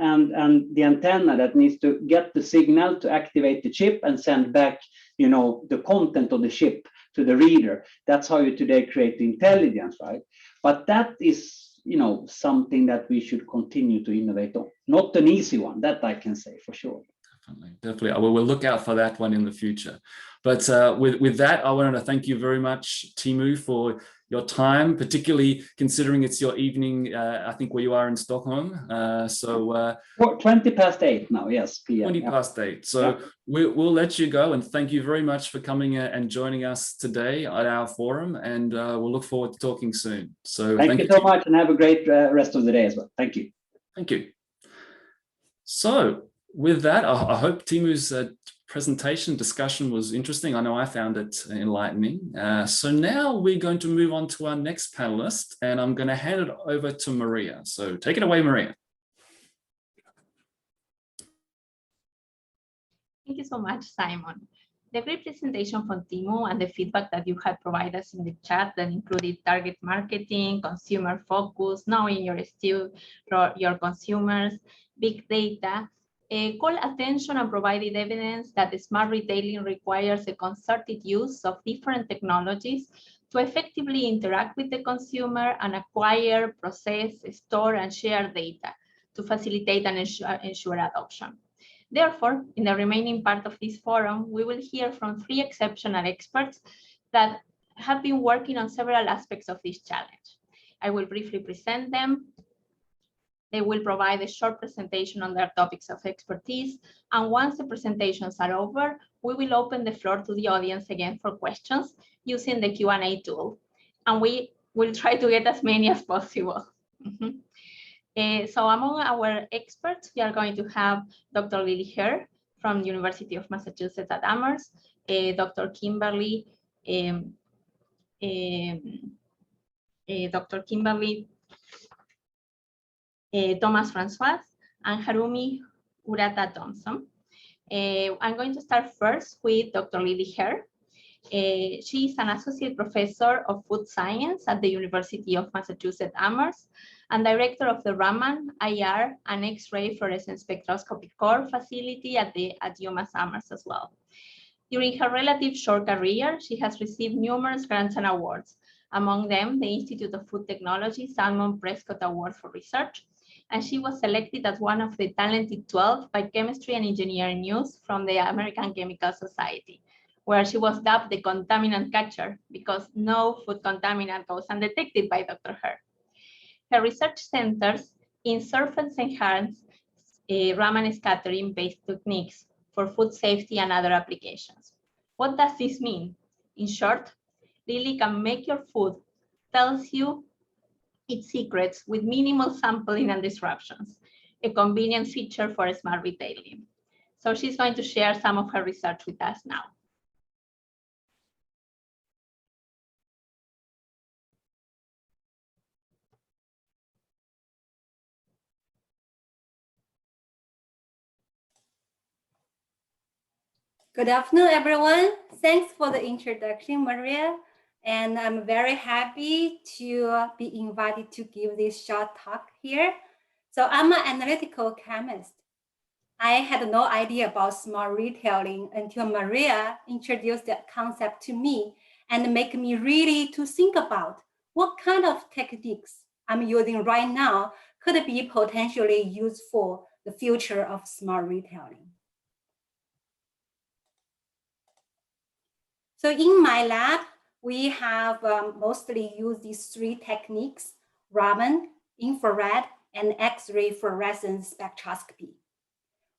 the antenna that needs to get the signal to activate the chip and send back, you know, the content of the chip to the reader. That's how you today create the intelligence, right? But that is, you know, something that we should continue to innovate on. Not an easy one, that I can say for sure. Definitely. We'll look out for that one in the future. But with that, I wanted to thank you very much, Teemu, for your time, particularly considering it's your evening, I think, where you are in Stockholm. 20 past 8 now, yes, PM. 20 past 8. So we'll let you go, and thank you very much for coming and joining us today at our forum, and we'll look forward to talking soon. So thank you so much, and have a great rest of the day as well. Thank you. Thank you. So with that, I hope Teemu's presentation discussion was interesting. I know I found it enlightening. So now we're going to move on to our next panelist, and I'm going to hand it over to Maria. So take it away, Maria. Thank you so much, Simon. The great presentation from Teemu and the feedback that you had provided us in the chat that included target marketing, consumer focus, knowing your consumers, big data, call attention and provided evidence that smart retailing requires a concerted use of different technologies to effectively interact with the consumer and acquire, process, store, and share data to facilitate and ensure adoption. Therefore, in the remaining part of this forum, we will hear from 3 exceptional experts that have been working on several aspects of this challenge. I will briefly present them. They will provide a short presentation on their topics of expertise. And once the presentations are over, we will open the floor to the audience again for questions using the Q&A tool. And we will try to get as many as possible. So among our experts, we are going to have Dr. Lily Herr from the University of Massachusetts at Amherst, Dr. Kimberly Thomas Francois, and Harumi Urata Thompson. I'm going to start first with Dr. Lily Herr. She is an associate professor of food science at the University of Massachusetts Amherst and director of the Raman IR and X-ray fluorescence spectroscopy core facility at UMass Amherst as well. During her relative short career, she has received numerous grants and awards, among them the Institute of Food Technology Salmon Prescott Award for Research, and she was selected as one of the talented 12 by Chemistry and Engineering News from the American Chemical Society, where she was dubbed the contaminant catcher because no food contaminant goes undetected by Dr. Herr. Her research centers in surface-enhanced Raman scattering-based techniques for food safety and other applications. What does this mean? In short, Lily can make your food, tells you its secrets with minimal sampling and disruptions, a convenient feature for smart retailing. So she's going to share some of her research with us now. Good afternoon, everyone. Thanks for the introduction, Maria. And I'm very happy to be invited to give this short talk here. So I'm an analytical chemist. I had no idea about smart retailing until Maria introduced that concept to me and make me really to think about what kind of techniques I'm using right now could be potentially used for the future of smart retailing. So in my lab, we have mostly used these 3 techniques: Raman, infrared, and X-ray fluorescence spectroscopy.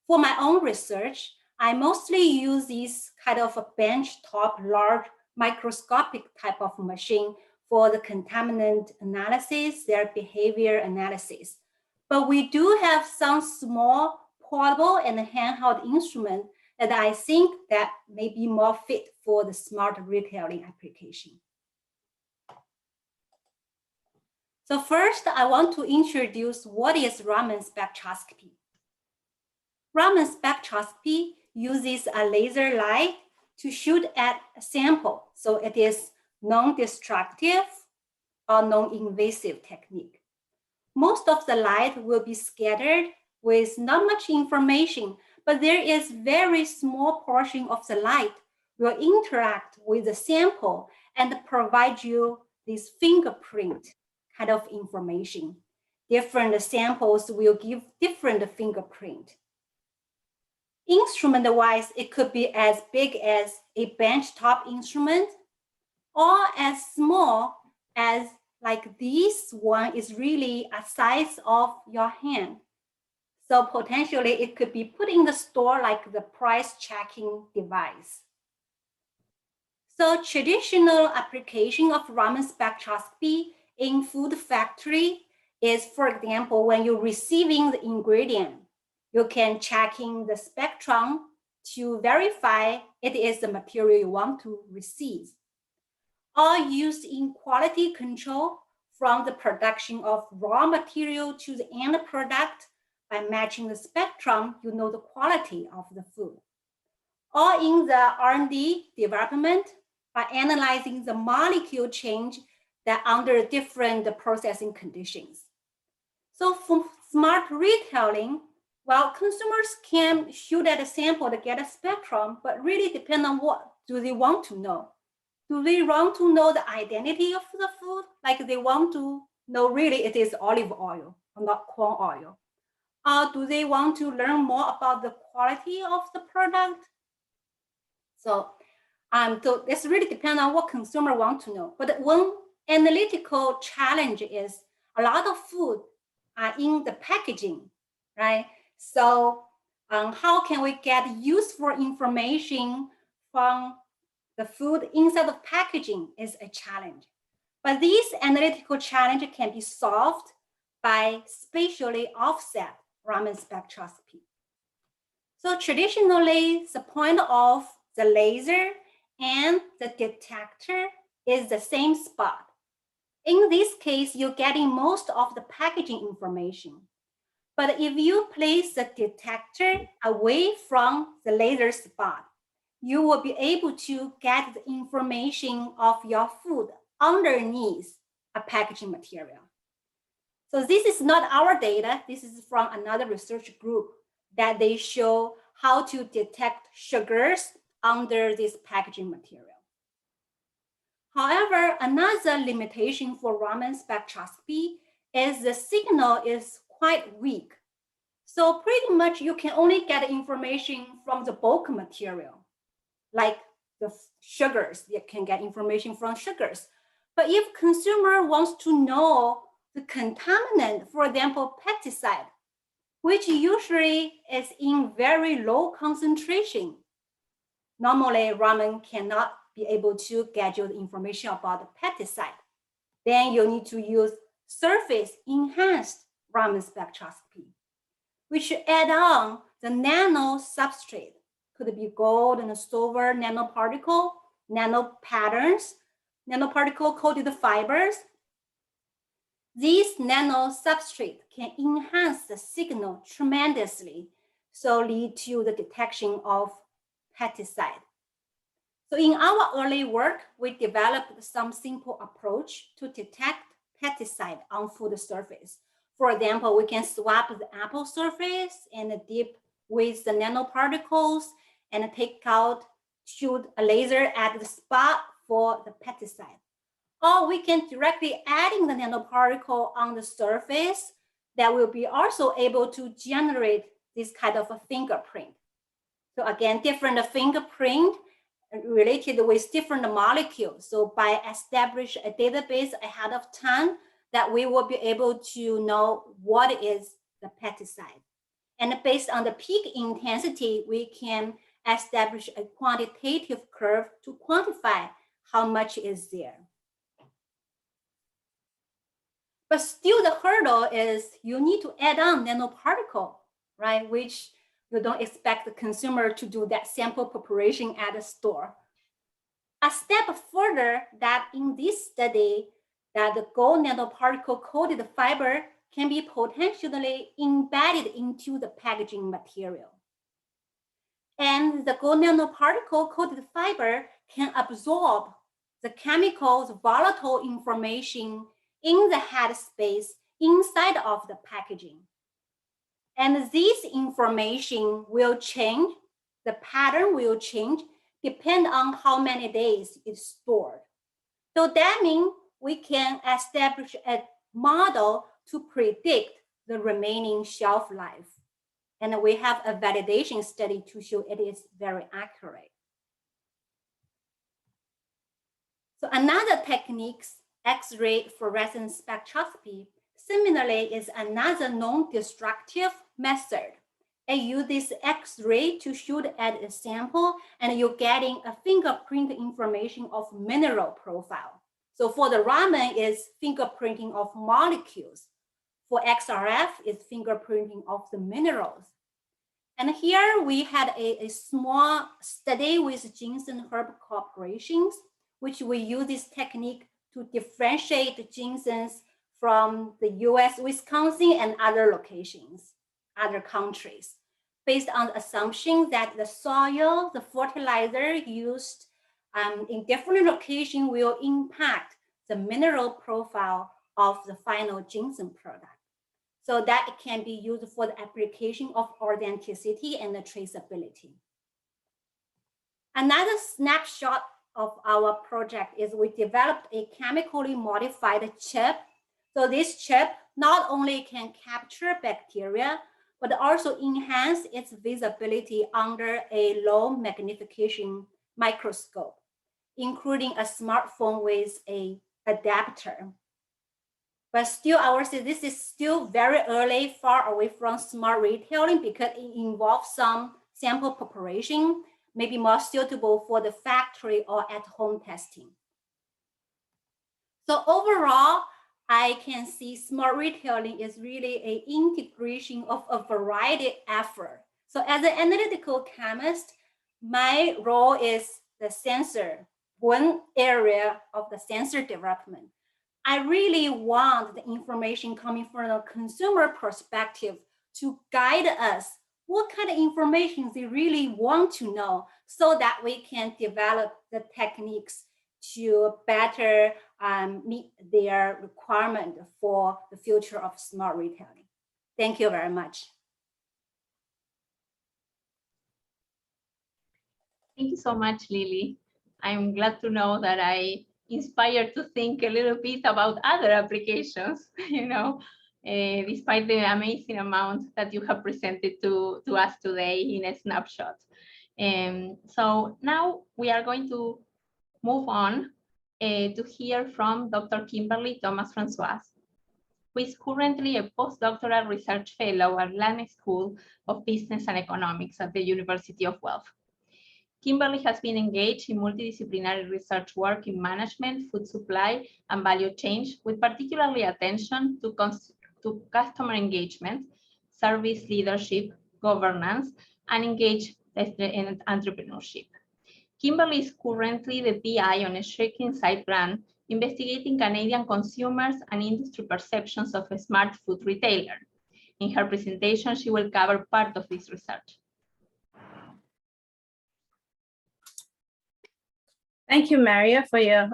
For my own research, I mostly use these kind of a benchtop large microscopic type of machine for the contaminant analysis, their behavior analysis. But we do have some small portable and handheld instrument that I think that may be more fit for the smart retailing application. So first, I want to introduce what is Raman spectroscopy. Raman spectroscopy uses a laser light to shoot at a sample, so it is non-destructive or non-invasive technique. Most of the light will be scattered with not much information, but there is very small portion of the light will interact with the sample and provide you this fingerprint kind of information. Different samples will give different fingerprint. Instrument-wise, it could be as big as a benchtop instrument or as small as like this one is really a size of your hand. So potentially it could be put in the store like the price checking device. So traditional application of Raman spectroscopy in food factory is, for example, when you're receiving the ingredient, you can check in the spectrum to verify it is the material you want to receive. Or used in quality control from the production of raw material to the end product. By matching the spectrum, you know the quality of the food. Or in the R&D development, by analyzing the molecule change that under different processing conditions. So for smart retailing, well, consumers can shoot at a sample to get a spectrum, but really depend on what do they want to know. Do they want to know the identity of the food? Like they want to know really it is olive oil or not corn oil. Or do they want to learn more about the quality of the product? So this really depends on what consumer want to know. But one analytical challenge is a lot of food are in the packaging, right? So how can we get useful information from the food inside of packaging is a challenge. But this analytical challenge can be solved by spatially offset Raman spectroscopy. So traditionally, the point of the laser and the detector is the same spot. In this case, you're getting most of the packaging information. But if you place the detector away from the laser spot, you will be able to get the information of your food underneath a packaging material. So this is not our data. This is from another research group that they show how to detect sugars under this packaging material. However, another limitation for Raman spectroscopy is the signal is quite weak. So pretty much you can only get information from the bulk material, like the sugars. You can get information from sugars. But if consumer wants to know the contaminant, for example, pesticide, which usually is in very low concentration, normally Raman cannot be able to get you the information about the pesticide. Then you need to use surface enhanced Raman spectroscopy, which add on the nano substrate. Could be gold and silver nanoparticle, nano patterns, nanoparticle coated fibers. These nano substrate can enhance the signal tremendously, so lead to the detection of pesticide. So in our early work, we developed some simple approach to detect pesticide on food surface. For example, we can swap the apple surface and dip with the nanoparticles and take out, shoot a laser at the spot for the pesticide. Or we can directly adding the nanoparticle on the surface that will be also able to generate this kind of a fingerprint. So again, different fingerprint related with different molecules. So by establish a database ahead of time, that we will be able to know what is the pesticide. And based on the peak intensity, we can establish a quantitative curve to quantify how much is there. But still the hurdle is you need to add on nanoparticle, right? Which you don't expect the consumer to do that sample preparation at a store. A step further, that in this study, that the gold nanoparticle coated fiber can be potentially embedded into the packaging material. And the gold nanoparticle coated fiber can absorb the chemicals, volatile information in the headspace inside of the packaging. And this information will change, the pattern will change, depend on how many days it's stored. So that means we can establish a model to predict the remaining shelf life. And we have a validation study to show it is very accurate. So another technique, X-ray fluorescence spectroscopy, similarly is another non-destructive method. It uses X-ray to shoot at a sample, and you're getting a fingerprint information of mineral profile. So for the ramen, it's fingerprinting of molecules. For XRF, it's fingerprinting of the minerals. And here we had a small study with ginseng herb corporations, which we use this technique to differentiate the ginsengs from the US, Wisconsin, and other locations, other countries, based on the assumption that the soil, the fertilizer used in different locations will impact the mineral profile of the final ginseng product. So that it can be used for the application of authenticity and the traceability. Another snapshot of our project is we developed a chemically modified chip. So this chip not only can capture bacteria, but also enhance its visibility under a low magnification microscope, including a smartphone with an adapter. But still, I would say this is still very early, far away from smart retailing because it involves some sample preparation, maybe more suitable for the factory or at-home testing. So overall, I can see smart retailing is really an integration of a variety of effort. So as an analytical chemist, my role is the sensor, one area of the sensor development. I really want the information coming from a consumer perspective to guide us what kind of information they really want to know so that we can develop the techniques to better meet their requirement for the future of smart retailing. Thank you very much. Thank you so much, Lily. I'm glad to know that I inspired to think a little bit about other applications, despite the amazing amount that you have presented to us today in a snapshot. So now we are going to move on to hear from Dr. Kimberly Thomas-Francois, who is currently a postdoctoral research fellow at Lane School of Business and Economics at the University of Guelph. Kimberly has been engaged in multidisciplinary research work in management, food supply, and value chain, with particularly attention to customer engagement, service leadership, governance, and engaged in entrepreneurship. Kimberly is currently the PI on a Shake Inside brand, investigating Canadian consumers and industry perceptions of a smart food retailer. In her presentation, she will cover part of this research. Thank you, Maria, for your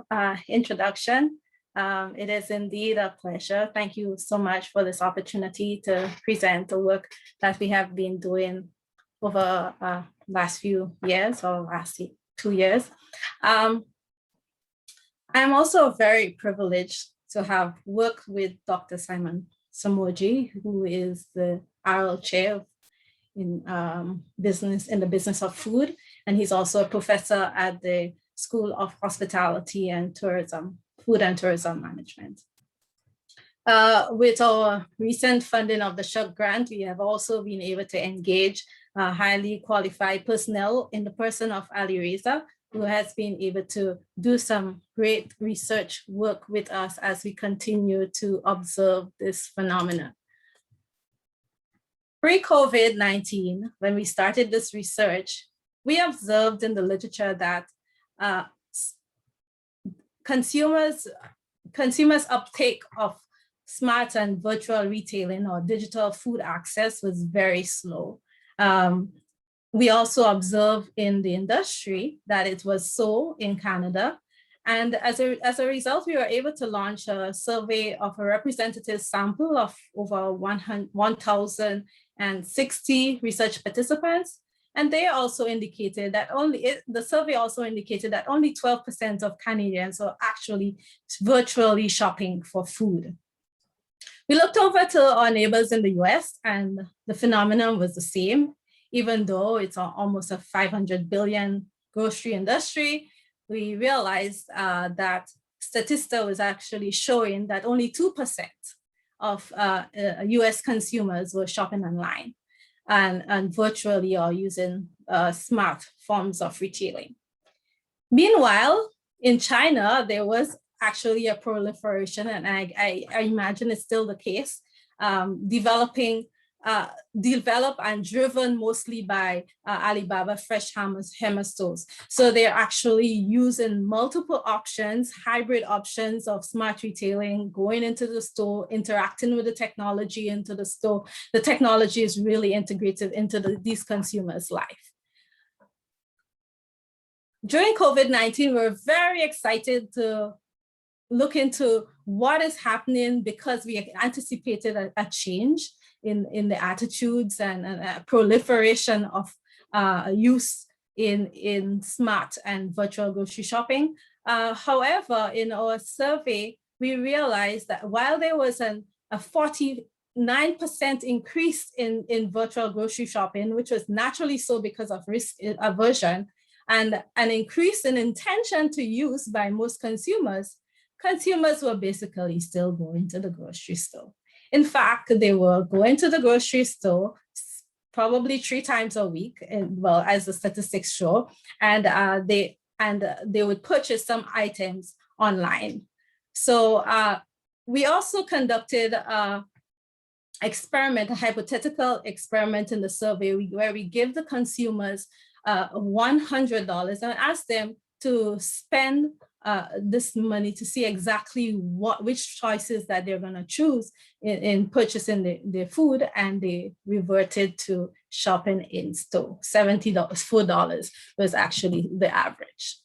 introduction. It is indeed a pleasure. Thank you so much for this opportunity to present the work that we have been doing over last few years or last 2 years. I'm also very privileged to have worked with Dr. Simon Somogyi, who is the Arrell Chair in the business of food, and he's also a professor at the School of Hospitality and Tourism, Food and Tourism Management. With our recent funding of the SHUG grant, we have also been able to engage highly qualified personnel in the person of Ali Reza, who has been able to do some great research work with us as we continue to observe this phenomenon. Pre-COVID-19, when we started this research, we observed in the literature that consumers' uptake of smart and virtual retailing or digital food access was very slow. We also observed in the industry that it was so in Canada. And as a result, we were able to launch a survey of a representative sample of over 1,060 research participants. And they also indicated that the survey also indicated that only 12% of Canadians are actually virtually shopping for food. We looked over to our neighbors in the US, and the phenomenon was the same. Even though it's almost a 500 billion grocery industry, we realized that Statista was actually showing that only 2% of US consumers were shopping online and virtually or using smart forms of retailing. Meanwhile, in China, there was actually a proliferation, and I imagine it's still the case, developed and driven mostly by Alibaba fresh hammer stores. So they're actually using multiple options, hybrid options of smart retailing, going into the store, interacting with the technology into the store. The technology is really integrated into these consumers' life. During COVID-19, we're very excited to look into what is happening because we anticipated a change in the attitudes and a proliferation of use in smart and virtual grocery shopping. However, in our survey, we realized that while there was a 49% increase in virtual grocery shopping, which was naturally so because of risk aversion, and an increase in intention to use by most consumers were basically still going to the grocery store. In fact, they were going to the grocery store probably 3 times a week, well, as the statistics show, and they would purchase some items online. So we also conducted a hypothetical experiment in the survey where we give the consumers $100 and ask them to spend this money to see exactly which choices that they're going to choose in purchasing their food, and they reverted to shopping in store. $4 was actually the average.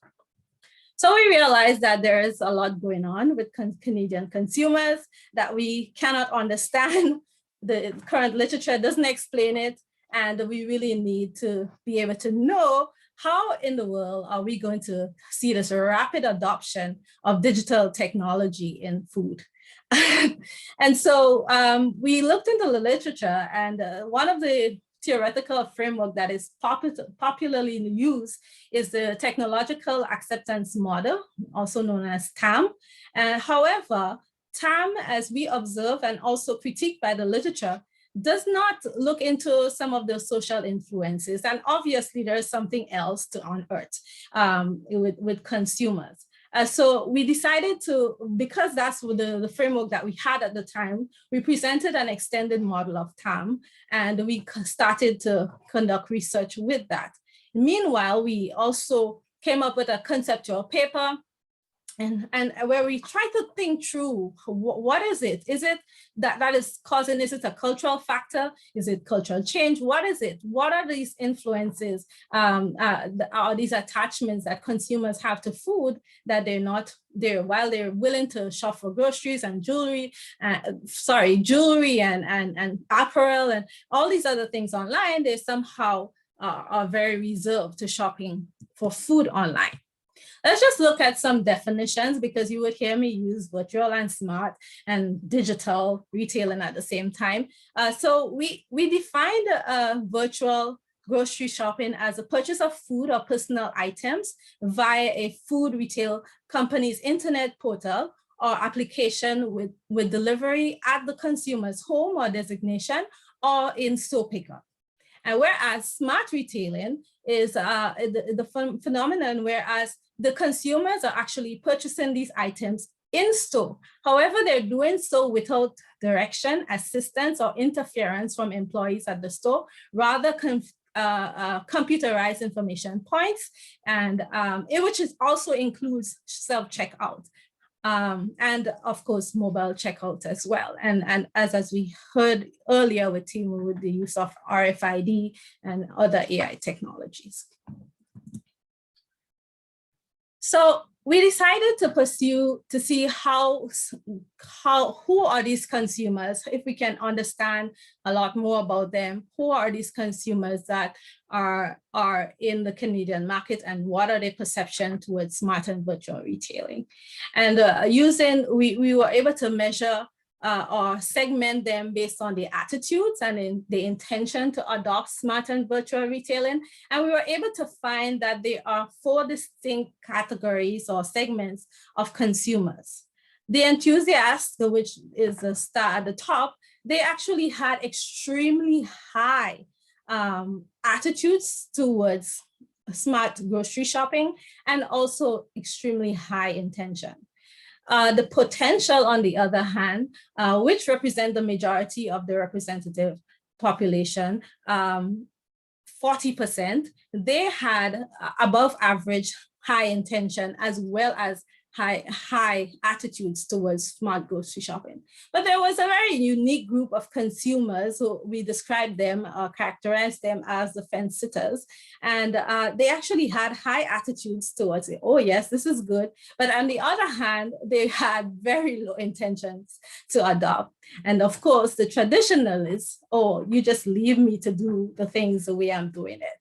So we realized that there is a lot going on with Canadian consumers that we cannot understand. The current literature doesn't explain it, and we really need to be able to know how in the world are we going to see this rapid adoption of digital technology in food? And so we looked into the literature, and one of the theoretical framework that is popularly used is the technological acceptance model, also known as TAM. However, TAM, as we observe and also critiqued by the literature, does not look into some of the social influences. And obviously there's something else to unearth with consumers. So we decided to, because that's the framework that we had at the time, we presented an extended model of TAM, and we started to conduct research with that. Meanwhile, we also came up with a conceptual paper and where we try to think through what is it? Is it that is causing this? Is it a cultural factor? Is it cultural change? What is it? What are these influences? Are these attachments that consumers have to food that they're not there while they're willing to shop for groceries and jewelry and apparel and all these other things online, they somehow are very reserved to shopping for food online. Let's just look at some definitions, because you would hear me use virtual and smart and digital retailing at the same time. So we defined virtual grocery shopping as a purchase of food or personal items via a food retail company's internet portal or application with delivery at the consumer's home or designation or in store pickup. And whereas smart retailing is the phenomenon whereas the consumers are actually purchasing these items in store. However, they're doing so without direction, assistance, or interference from employees at the store, rather computerized information points, and which also includes self-checkout. And of course, mobile checkout as well. And as we heard earlier with Timu, with the use of RFID and other AI technologies. So we decided to pursue to see who are these consumers, if we can understand a lot more about them, who are these consumers that are in the Canadian market, and what are their perception towards smart and virtual retailing. And we were able to measure or segment them based on the attitudes and in the intention to adopt smart and virtual retailing. And we were able to find that there are 4 distinct categories or segments of consumers. The enthusiasts, which is the star at the top, they actually had extremely high attitudes towards smart grocery shopping, and also extremely high intention. The potential, on the other hand, which represent the majority of the representative population, 40%, they had above average high intention as well as high attitudes towards smart grocery shopping. But there was a very unique group of consumers who we described them, characterized them as the fence sitters. And they actually had high attitudes towards it. Oh yes, this is good. But on the other hand, they had very low intentions to adopt. And of course, the traditionalists, oh, you just leave me to do the things the way I'm doing it.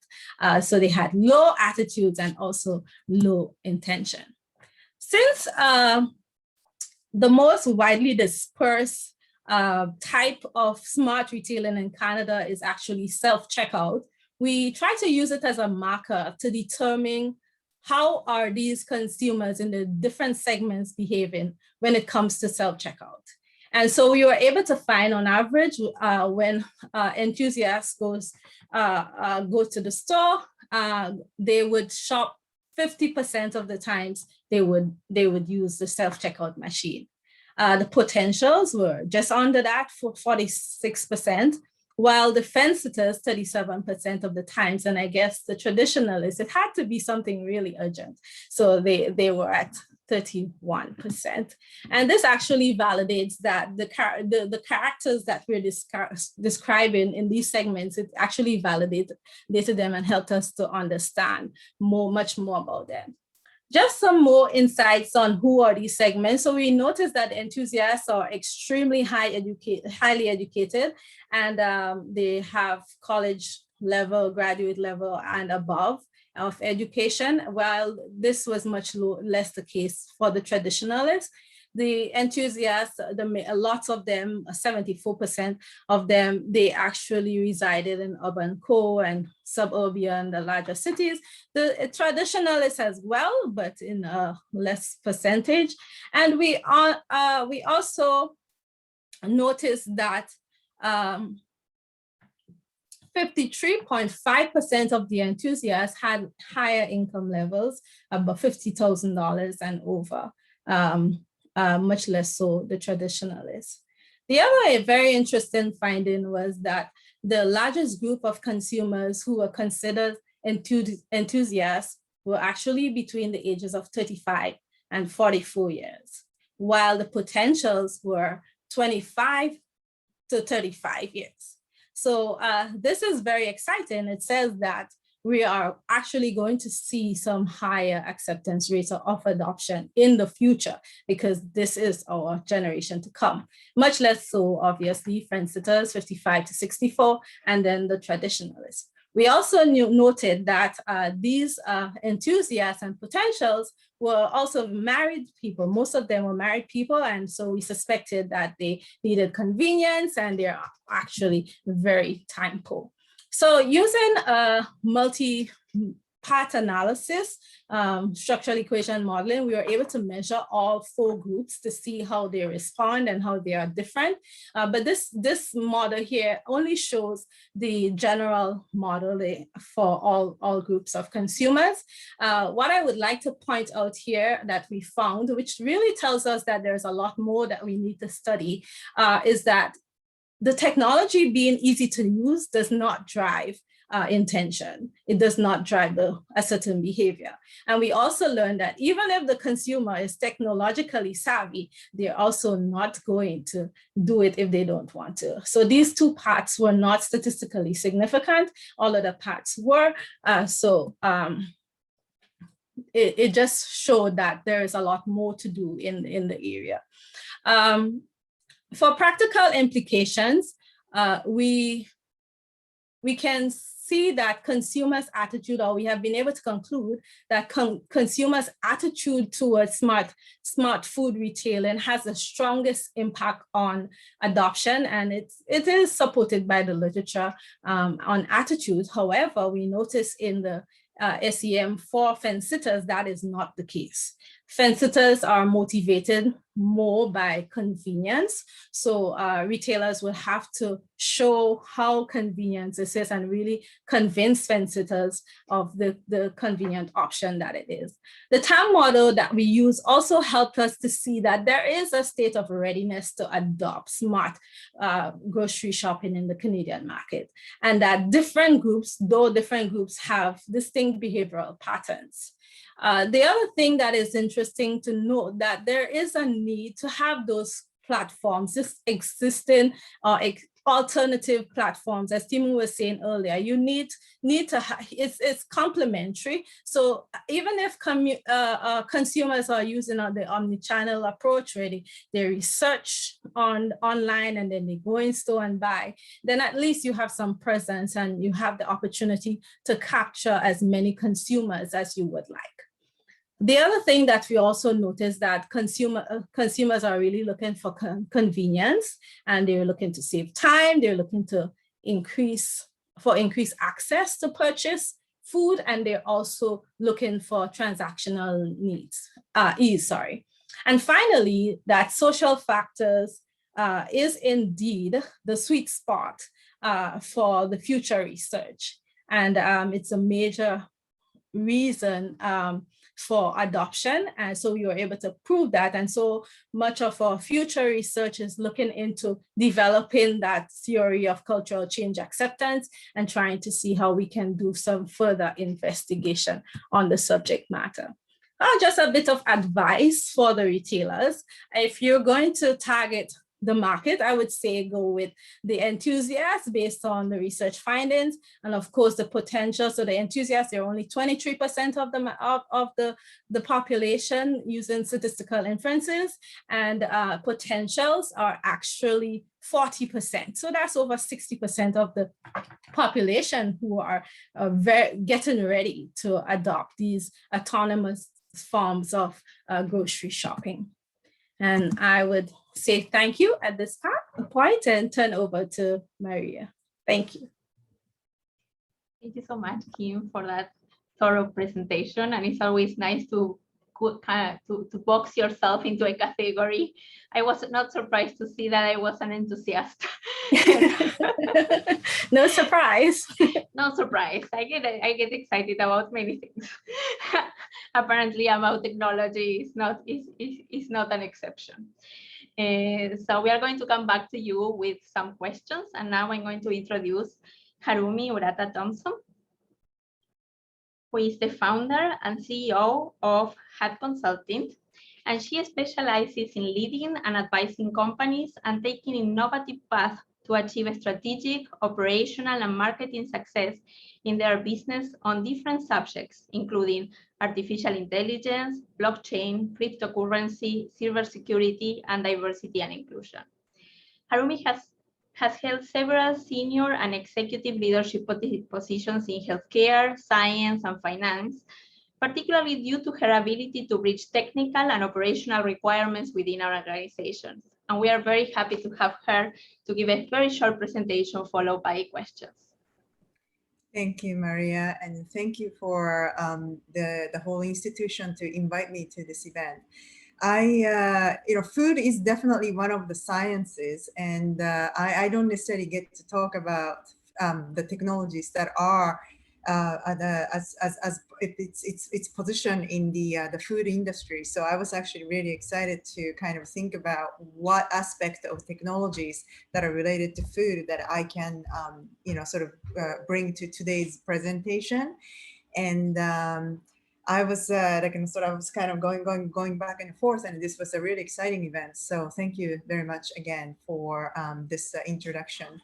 So they had low attitudes and also low intention. Since the most widely dispersed type of smart retailing in Canada is actually self-checkout, we try to use it as a marker to determine how are these consumers in the different segments behaving when it comes to self-checkout. And so we were able to find, on average, when enthusiasts go to the store, they would shop 50% of the times they would use the self-checkout machine. The potentials were just under that for 46%, while the fence sitters 37% of the times. And I guess the traditionalists, it had to be something really urgent. So they were at 31%. And this actually validates that the characters that we're describing in these segments, it actually validated them and helped us to understand much more about them. Just some more insights on who are these segments. So we noticed that enthusiasts are extremely highly educated, and they have college level, graduate level, and above of education, while this was much less the case for the traditionalists. The enthusiasts, lots of them, 74% of them, they actually resided in urban core and suburban, the larger cities. The traditionalists as well, but in a less percentage. And we also noticed that 53.5% of the enthusiasts had higher income levels, above $50,000 and over. Much less so the traditionalists. The other very interesting finding was that the largest group of consumers who were considered enthusiasts were actually between the ages of 35 and 44 years, while the potentials were 25 to 35 years. So this is very exciting. It says that we are actually going to see some higher acceptance rates of adoption in the future, because this is our generation to come. Much less so, obviously, fence sitters, 55 to 64, and then the traditionalists. We also noted that these enthusiasts and potentials were also married people. Most of them were married people, and so we suspected that they needed convenience, and they're actually very time poor. So using a multi-parameter path analysis, structural equation modeling, we were able to measure all 4 groups to see how they respond and how they are different. But this model here only shows the general model for all groups of consumers. What I would like to point out here that we found, which really tells us that there's a lot more that we need to study, is that the technology being easy to use does not drive intention. It does not drive a certain behavior. And we also learned that even if the consumer is technologically savvy, they're also not going to do it if they don't want to. So these 2 parts were not statistically significant. All of the parts were. It just showed that there is a lot more to do in the area. For practical implications, we can see that consumers' attitude, or we have been able to conclude that consumers' attitude towards smart food retailing has the strongest impact on adoption, and it is supported by the literature on attitudes. However, we notice in the SEM for fence sitters, that is not the case. Fence sitters are motivated more by convenience. So retailers will have to show how convenient this is and really convince fence sitters of the convenient option that it is. The TAM model that we use also helped us to see that there is a state of readiness to adopt smart grocery shopping in the Canadian market, and that different groups have distinct behavioral patterns. The other thing that is interesting to note that there is a need to have those platforms, just existing alternative platforms, as Timu was saying earlier. You need to have, it's complementary. So even if consumers are using the omni-channel approach already, they research online and then they go in store and buy, then at least you have some presence and you have the opportunity to capture as many consumers as you would like. The other thing that we also noticed that consumers are really looking for convenience, and they're looking to save time, they're looking to increased access to purchase food, and they're also looking for transactional ease. And finally, that social factors is indeed the sweet spot for the future research. And it's a major reason for adoption. And so we were able to prove that. And so much of our future research is looking into developing that theory of cultural change acceptance and trying to see how we can do some further investigation on the subject matter. Just a bit of advice for the retailers. If you're going to target the market, I would say go with the enthusiasts based on the research findings, and of course the potential. So the enthusiasts, they're only 23% of the population using statistical inferences, and potentials are actually 40%. So that's over 60% of the population who are getting ready to adopt these autonomous forms of grocery shopping. And I would say thank you at this point and turn over to Maria. Thank you. Thank you so much, Kim, for that thorough presentation. And it's always nice to box yourself into a category. I was not surprised to see that I was an enthusiast. No surprise. No surprise. I get excited about many things. Apparently, about technology is not an exception. So we are going to come back to you with some questions. And now I'm going to introduce Harumi Urata Thompson, who is the founder and CEO of HAT Consulting, and she specializes in leading and advising companies and taking innovative paths to achieve strategic, operational, and marketing success in their business on different subjects, including artificial intelligence, blockchain, cryptocurrency, cybersecurity, and diversity and inclusion. Harumi has held several senior and executive leadership positions in healthcare, science, and finance, particularly due to her ability to reach technical and operational requirements within our organizations. And we are very happy to have her to give a very short presentation followed by questions. Thank you, Maria, and thank you for the whole institution to invite me to this event. Food is definitely one of the sciences, and I don't necessarily get to talk about the technologies that are as its position in the food industry. So I was actually really excited to kind of think about what aspect of technologies that are related to food that I can bring to today's presentation. And I was kind of going back and forth, and this was a really exciting event. So thank you very much again for this introduction.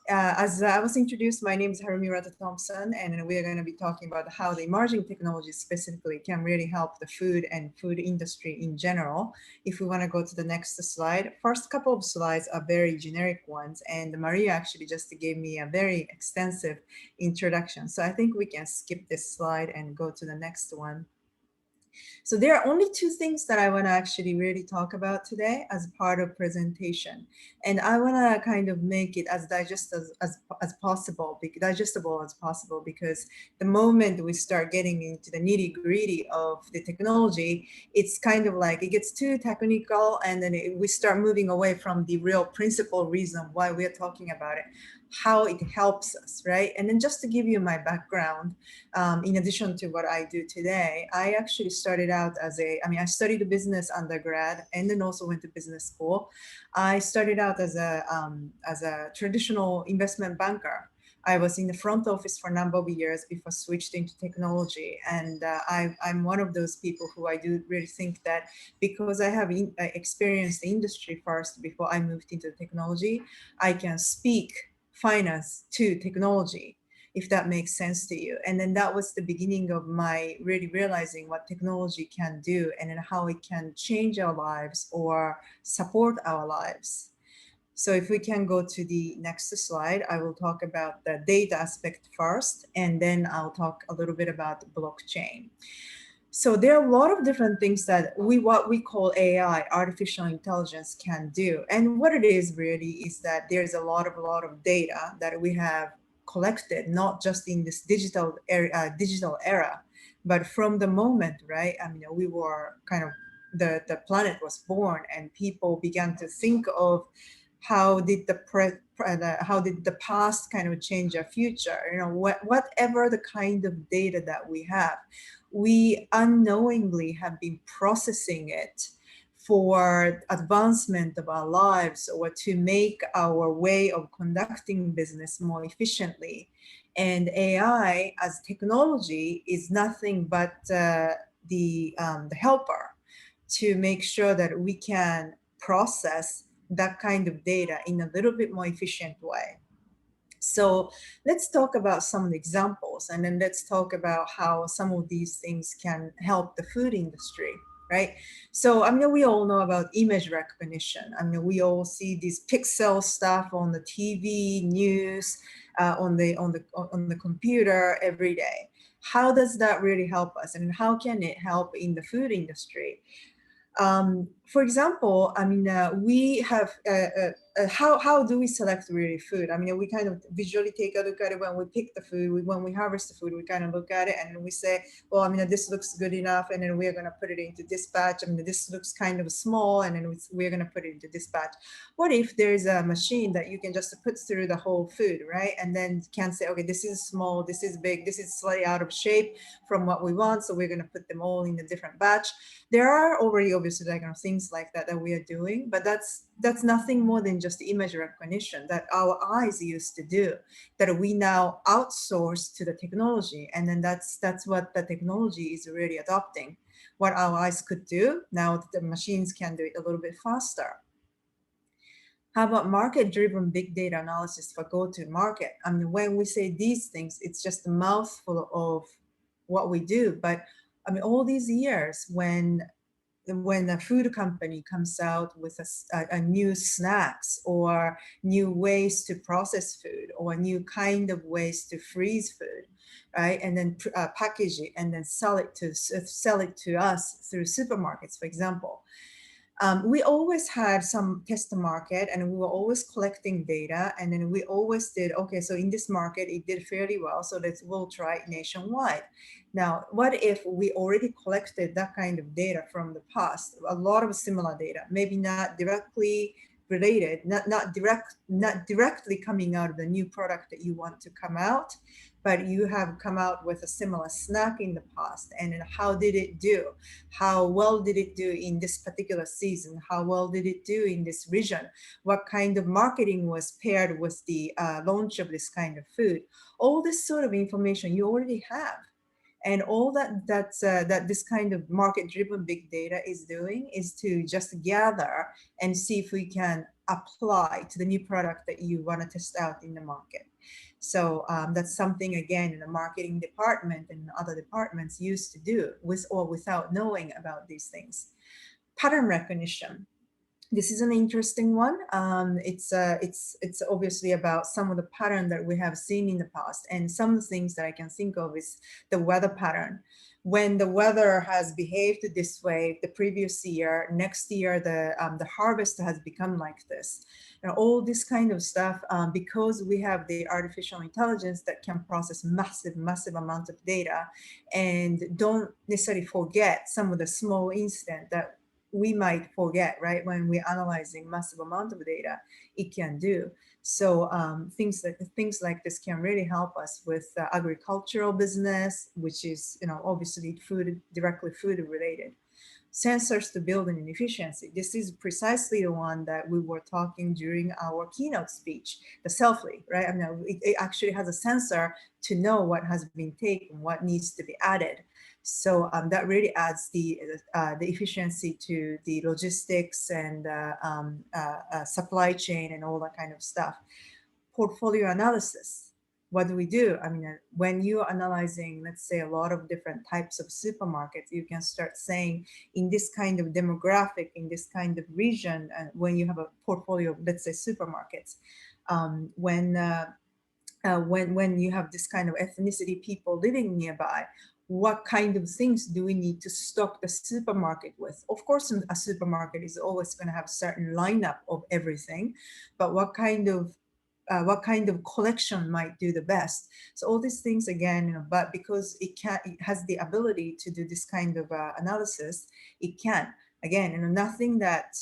As I was introduced, my name is Harumi Rata-Thompson, and we are going to be talking about how the emerging technologies specifically can really help the food and food industry in general. If we want to go to the next slide, first couple of slides are very generic ones, and Maria actually just gave me a very extensive introduction. So I think we can skip this slide and go to the next one. So there are only two things that I want to actually really talk about today as part of presentation. And I want to kind of make it as digestible as possible because the moment we start getting into the nitty gritty of the technology, it's kind of like it gets too technical, and then we start moving away from the real principal reason why we're talking about it, how it helps us, right? And then just to give you my background, in addition to what I do today, I actually started out I studied business undergrad and then also went to business school. I started out as a traditional investment banker. I was in the front office for a number of years before I switched into technology. And I'm one of those people who I do really think that because I have experienced the industry first before I moved into technology, I can speak finance to technology, if that makes sense to you. And then that was the beginning of my really realizing what technology can do and then how it can change our lives or support our lives. So if we can go to the next slide, I will talk about the data aspect first, and then I'll talk a little bit about blockchain. So there are a lot of different things that what we call AI, artificial intelligence, can do. And what it is really is that there's a lot of data that we have collected, not just in this digital era, but from the moment, right? I mean, we were kind of, the planet was born and people began to think of how did the past kind of change our future? You know, whatever the kind of data that we have, we unknowingly have been processing it for advancement of our lives or to make our way of conducting business more efficiently. And AI as technology is nothing but the helper to make sure that we can process that kind of data in a little bit more efficient way. So let's talk about some examples, and then let's talk about how some of these things can help the food industry, right? So I mean, we all know about image recognition. I mean, we all see these pixel stuff on the TV, news, on the computer every day. How does that really help us, and how can it help in the food industry? For example, I mean, we have, how do we select really food? I mean, we kind of visually take a look at it when we pick the food, when we harvest the food, we kind of look at it and we say, well, I mean, this looks good enough, and then we're going to put it into this batch. I mean, this looks kind of small, and then we're going to put it into this batch. What if there's a machine that you can just put through the whole food, right? And then can say, okay, this is small, this is big, this is slightly out of shape from what we want, so we're going to put them all in a different batch. There are already obviously like things like that we are doing, but that's nothing more than just image recognition that our eyes used to do, that we now outsource to the technology. And then that's what the technology is really adopting. What our eyes could do, now the machines can do it a little bit faster. How about market-driven big data analysis for go-to-market? I mean, when we say these things, it's just a mouthful of what we do. But I mean, all these years when a food company comes out with a new snacks or new ways to process food or a new kind of ways to freeze food, right? And then package it and then sell it to us through supermarkets, for example. We always had some test market, and we were always collecting data, and then we always did, okay, so in this market it did fairly well, so we'll try it nationwide. Now, what if we already collected that kind of data from the past, a lot of similar data, maybe not directly related, not directly coming out of the new product that you want to come out, but you have come out with a similar snack in the past, and then how did it do? How well did it do in this particular season? How well did it do in this region? What kind of marketing was paired with the launch of this kind of food? All this sort of information you already have. And all that this kind of market-driven big data is doing is to just gather and see if we can apply to the new product that you want to test out in the market. So that's something, again, in the marketing department and other departments used to do with or without knowing about these things. Pattern recognition. This is an interesting one. It's obviously about some of the pattern that we have seen in the past, and some of the things that I can think of is the weather pattern. When the weather has behaved this way the previous year, next year the harvest has become like this. And all this kind of stuff, because we have the artificial intelligence that can process massive amount of data, and don't necessarily forget some of the small incident that we might forget, right? When we're analyzing massive amount of data, it can do. So things like this can really help us with agricultural business, which is, obviously directly food related. Sensors to building in efficiency. This is precisely the one that we were talking during our keynote speech, the Selfly, right? I mean, it actually has a sensor to know what has been taken, what needs to be added. So that really adds the efficiency to the logistics and supply chain and all that kind of stuff. Portfolio analysis. What do we do? I mean, when you're analyzing, let's say, a lot of different types of supermarkets, you can start saying in this kind of demographic, in this kind of region, when you have a portfolio of, let's say, supermarkets, when you have this kind of ethnicity people living nearby, what kind of things do we need to stock the supermarket with? Of course, a supermarket is always going to have a certain lineup of everything, but what kind of collection might do the best? So all these things, again, but because it has the ability to do this kind of analysis, it can. Again, nothing that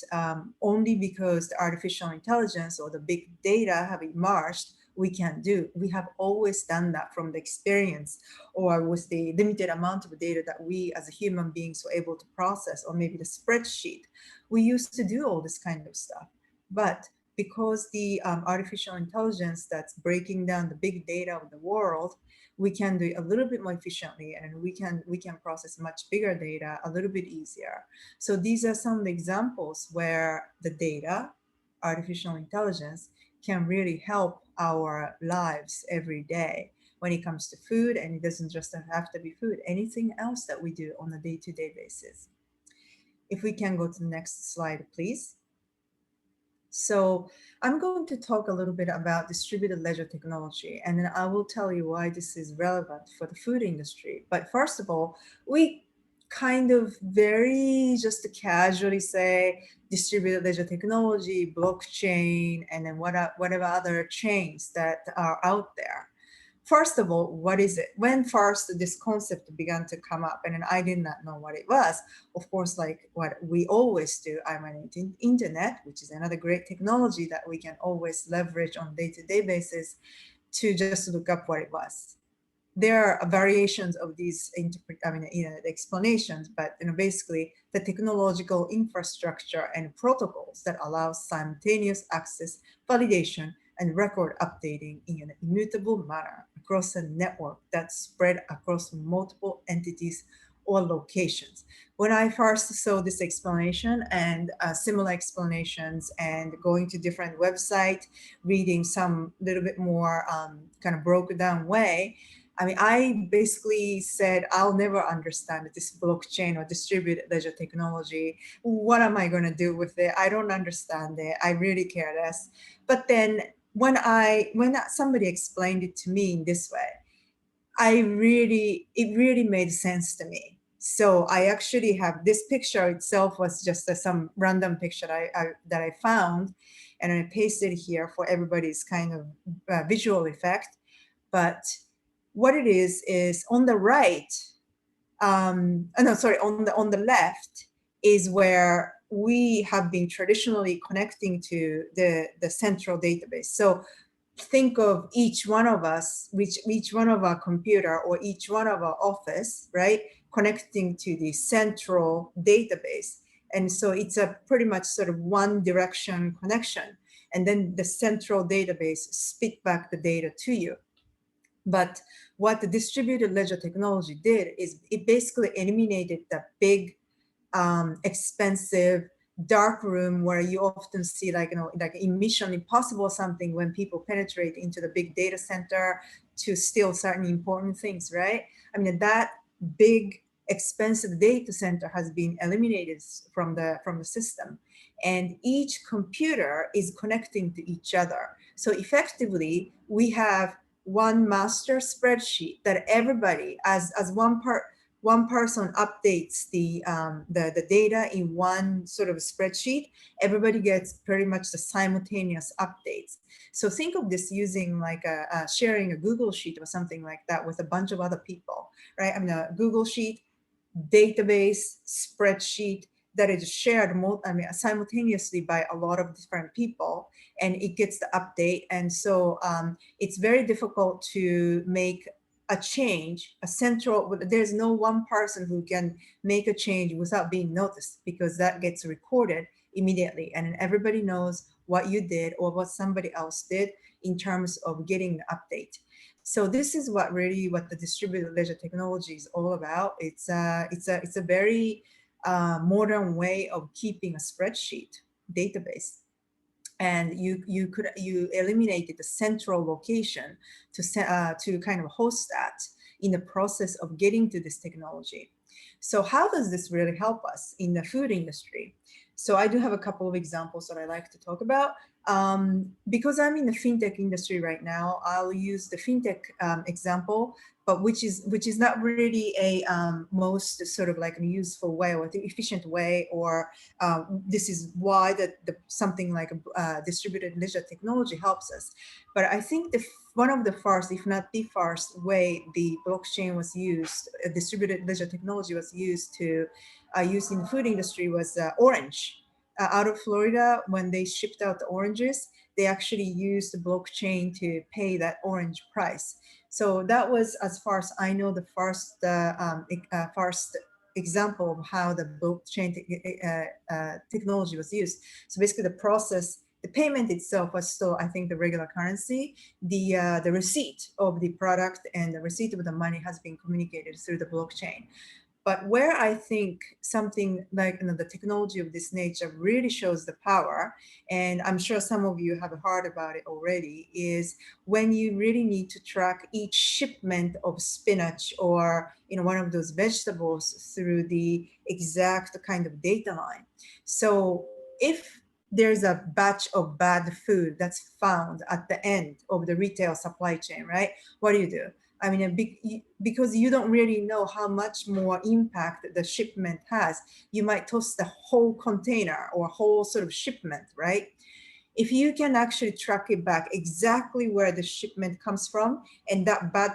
only because the artificial intelligence or the big data have emerged, we can do. We have always done that from the experience or with the limited amount of data that we as human beings were able to process, or maybe the spreadsheet. We used to do all this kind of stuff. But because the artificial intelligence that's breaking down the big data of the world, we can do it a little bit more efficiently, and we can process much bigger data a little bit easier. So these are some of the examples where the data, artificial intelligence, can really help our lives every day when it comes to food. And it doesn't just have to be food, anything else that we do on a day-to-day basis. If we can go to the next slide, please. So I'm going to talk a little bit about distributed ledger technology, and then I will tell you why this is relevant for the food industry. But first of all, we kind of very just casually say distributed ledger technology, blockchain, and then whatever other chains that are out there. First of all, what is it? When first this concept began to come up, and then I did not know what it was. Of course, like what we always do, I went into internet, which is another great technology that we can always leverage on day-to-day basis, to just look up what it was. There are variations of these explanations, but basically the technological infrastructure and protocols that allow simultaneous access, validation, and record updating in an immutable manner across a network that's spread across multiple entities or locations. When I first saw this explanation and similar explanations, and going to different websites, reading some little bit more kind of broken down way, I mean, I basically said, I'll never understand this blockchain or distributed ledger technology. What am I going to do with it? I don't understand it. I really care less. But then when somebody explained it to me in this way, it really made sense to me. So I actually have this picture itself was just some random picture that I found, and I pasted here for everybody's kind of visual effect. But what it is on the right, no, sorry, on the left is where we have been traditionally connecting to the central database. So think of each one of us, each one of our computer or each one of our office, right, connecting to the central database. And so it's a pretty much sort of one direction connection. And then the central database spit back the data to you. But what the distributed ledger technology did is it basically eliminated the big, expensive, dark room where you often see like in Mission Impossible something when people penetrate into the big data center to steal certain important things, right? I mean, that big expensive data center has been eliminated from the system, and each computer is connecting to each other. So effectively, we have one master spreadsheet that everybody, as one person updates the data in one sort of spreadsheet, everybody gets pretty much the simultaneous updates. So think of this using like sharing a Google Sheet or something like that with a bunch of other people, right? I mean, a Google Sheet, database, spreadsheet that is shared simultaneously by a lot of different people, and it gets the update. And so it's very difficult to make a change, there's no one person who can make a change without being noticed, because that gets recorded immediately. And everybody knows what you did or what somebody else did in terms of getting the update. So this is what the distributed ledger technology is all about. It's a very modern way of keeping a spreadsheet database. And you eliminated the central location to kind of host that in the process of getting to this technology. So how does this really help us in the food industry? So I do have a couple of examples that I like to talk about. Because I'm in the fintech industry right now, I'll use the fintech example, but which is not really a most sort of like a useful way or efficient way, or this is why something like a distributed ledger technology helps us. But I think one of the first, if not the first way the blockchain was used, distributed ledger technology was used in the food industry was Orange. Out of Florida, when they shipped out the oranges, they actually used the blockchain to pay that orange price. So that was, as far as I know, the first example of how the blockchain technology was used. So basically, the payment itself was still, I think, the regular currency. The receipt of the product and the receipt of the money has been communicated through the blockchain. But where I think something like the technology of this nature really shows the power, and I'm sure some of you have heard about it already, is when you really need to track each shipment of spinach or one of those vegetables through the exact kind of data line. So if there's a batch of bad food that's found at the end of the retail supply chain, right? What do? I mean, because you don't really know how much more impact the shipment has, you might toss the whole container or whole sort of shipment, right? If you can actually track it back exactly where the shipment comes from and that bad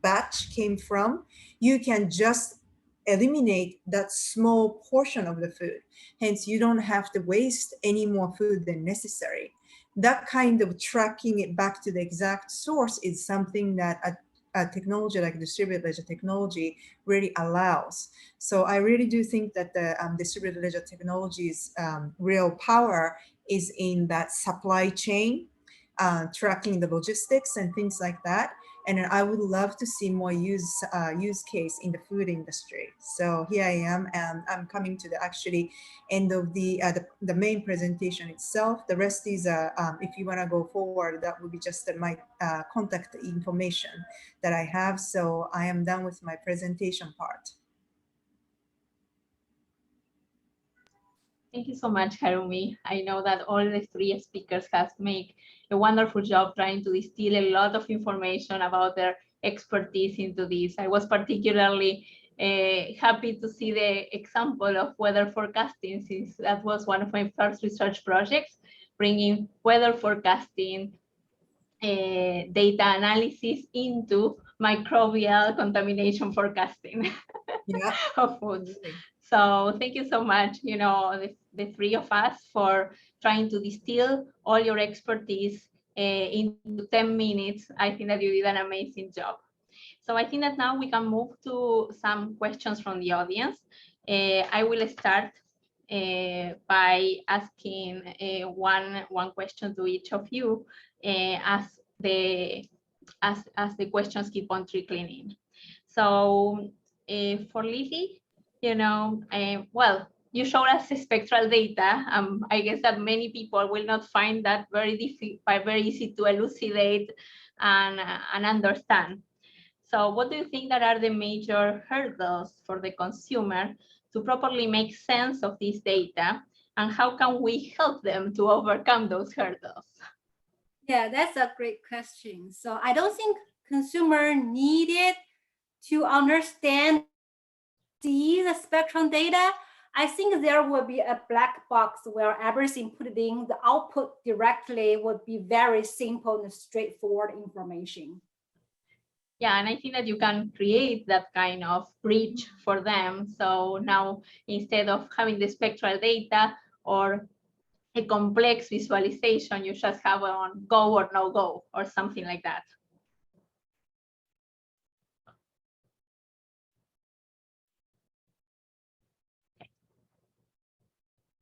batch came from, you can just eliminate that small portion of the food. Hence, you don't have to waste any more food than necessary. That kind of tracking it back to the exact source is something that a technology like distributed ledger technology really allows. So I really do think that the distributed ledger technology's real power is in that supply chain, tracking the logistics and things like that. And I would love to see more use case in the food industry. So here I am, and I'm coming to the actually end of the main presentation itself. The rest is, if you want to go forward, that would be just my contact information that I have. So I am done with my presentation part. Thank you so much, Harumi. I know that all the three speakers have made a wonderful job trying to distill a lot of information about their expertise into this. I was particularly happy to see the example of weather forecasting, since that was one of my first research projects, bringing weather forecasting data analysis into microbial contamination forecasting Yeah. of foods. Absolutely. So thank you so much, the three of us, for trying to distill all your expertise into 10 minutes. I think that you did an amazing job. So I think that now we can move to some questions from the audience. I will start by asking one question to each of you as the questions keep on trickling in. So for Lizzie, well, you showed us spectral data. I guess that many people will not find that very easy to elucidate and understand. So what do you think that are the major hurdles for the consumer to properly make sense of this data, and how can we help them to overcome those hurdles? Yeah, that's a great question. So I don't think consumer needed to understand the spectrum data. I think there will be a black box where everything put in, the output directly would be very simple and straightforward information. Yeah, and I think that you can create that kind of bridge for them. So now, instead of having the spectral data or a complex visualization, you just have on go or no go or something like that.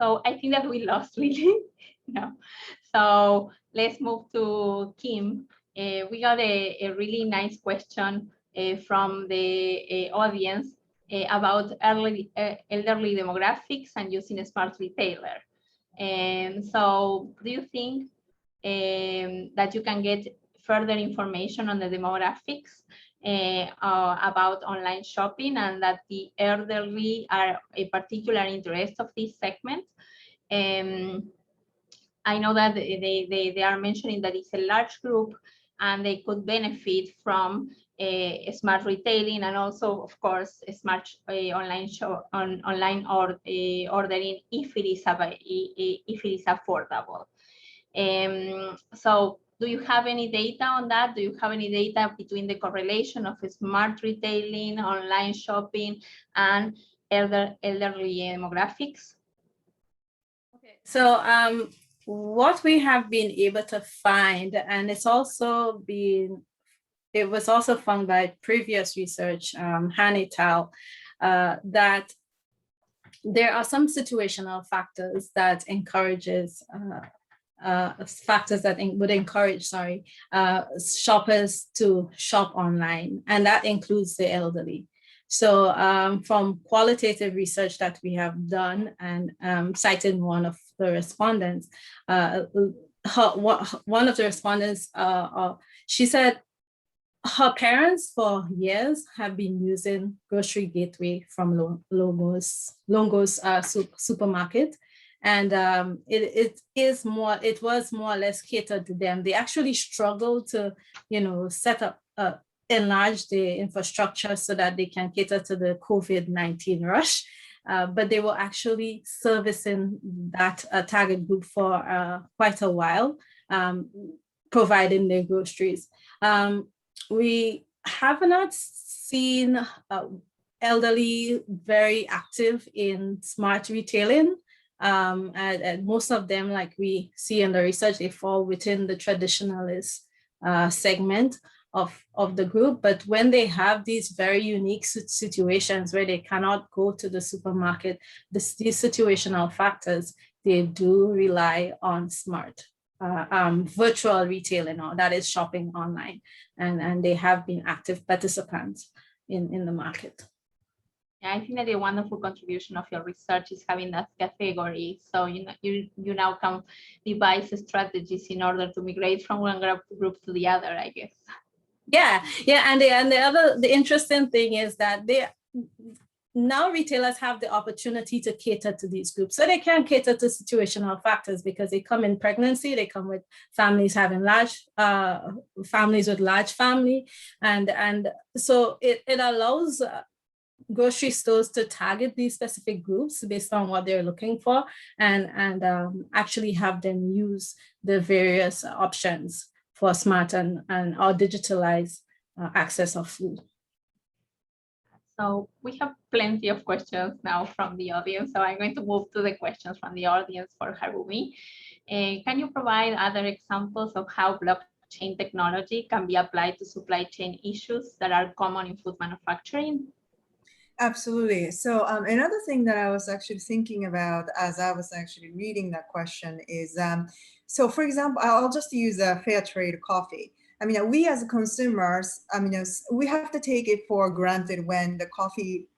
So I think that we lost Lily. No. So let's move to Kim. We got a really nice question from the audience about elderly demographics and using a smart retailer. And so do you think that you can get further information on the demographics about online shopping, and that the elderly are a particular interest of this segment? I know that they are mentioning that it's a large group and they could benefit from smart retailing, and also, of course, a smart online ordering if it is affordable. So do you have any data on that? Do you have any data between the correlation of smart retailing, online shopping, and elderly demographics? Okay, so what we have been able to find, and it was also found by previous research, Han et al., that there are some situational factors that would encourage shoppers to shop online, and that includes the elderly. So from qualitative research that we have done, and citing one of the respondents, one of the respondents, she said her parents for years have been using Grocery Gateway from Longo's supermarket, and it was more or less catered to them. They actually struggled to, set up, enlarge the infrastructure so that they can cater to the COVID-19 rush. But they were actually servicing that target group for quite a while, providing their groceries. We have not seen elderly very active in smart retailing. And most of them, like we see in the research, they fall within the traditionalist segment of the group. But when they have these very unique situations where they cannot go to the supermarket, these situational factors, they do rely on smart virtual retailing, or that is shopping online, and they have been active participants in the market. Yeah, I think that a wonderful contribution of your research is having that category. So you now can devise strategies in order to migrate from one group to the other, I guess. Yeah, and the interesting thing is that now retailers have the opportunity to cater to these groups. So they can cater to situational factors because they come in pregnancy, they come with families having large families with large family. And so it allows grocery stores to target these specific groups based on what they're looking for and actually have them use the various options for smart and or digitalized access of food. So we have plenty of questions now from the audience. So I'm going to move to the questions from the audience for Harumi. Can you provide other examples of how blockchain technology can be applied to supply chain issues that are common in food manufacturing? Absolutely. So another thing that I was actually thinking about as I was actually reading that question is, so for example, I'll just use a fair trade coffee. I mean, we as consumers, I mean, we have to take it for granted when the coffee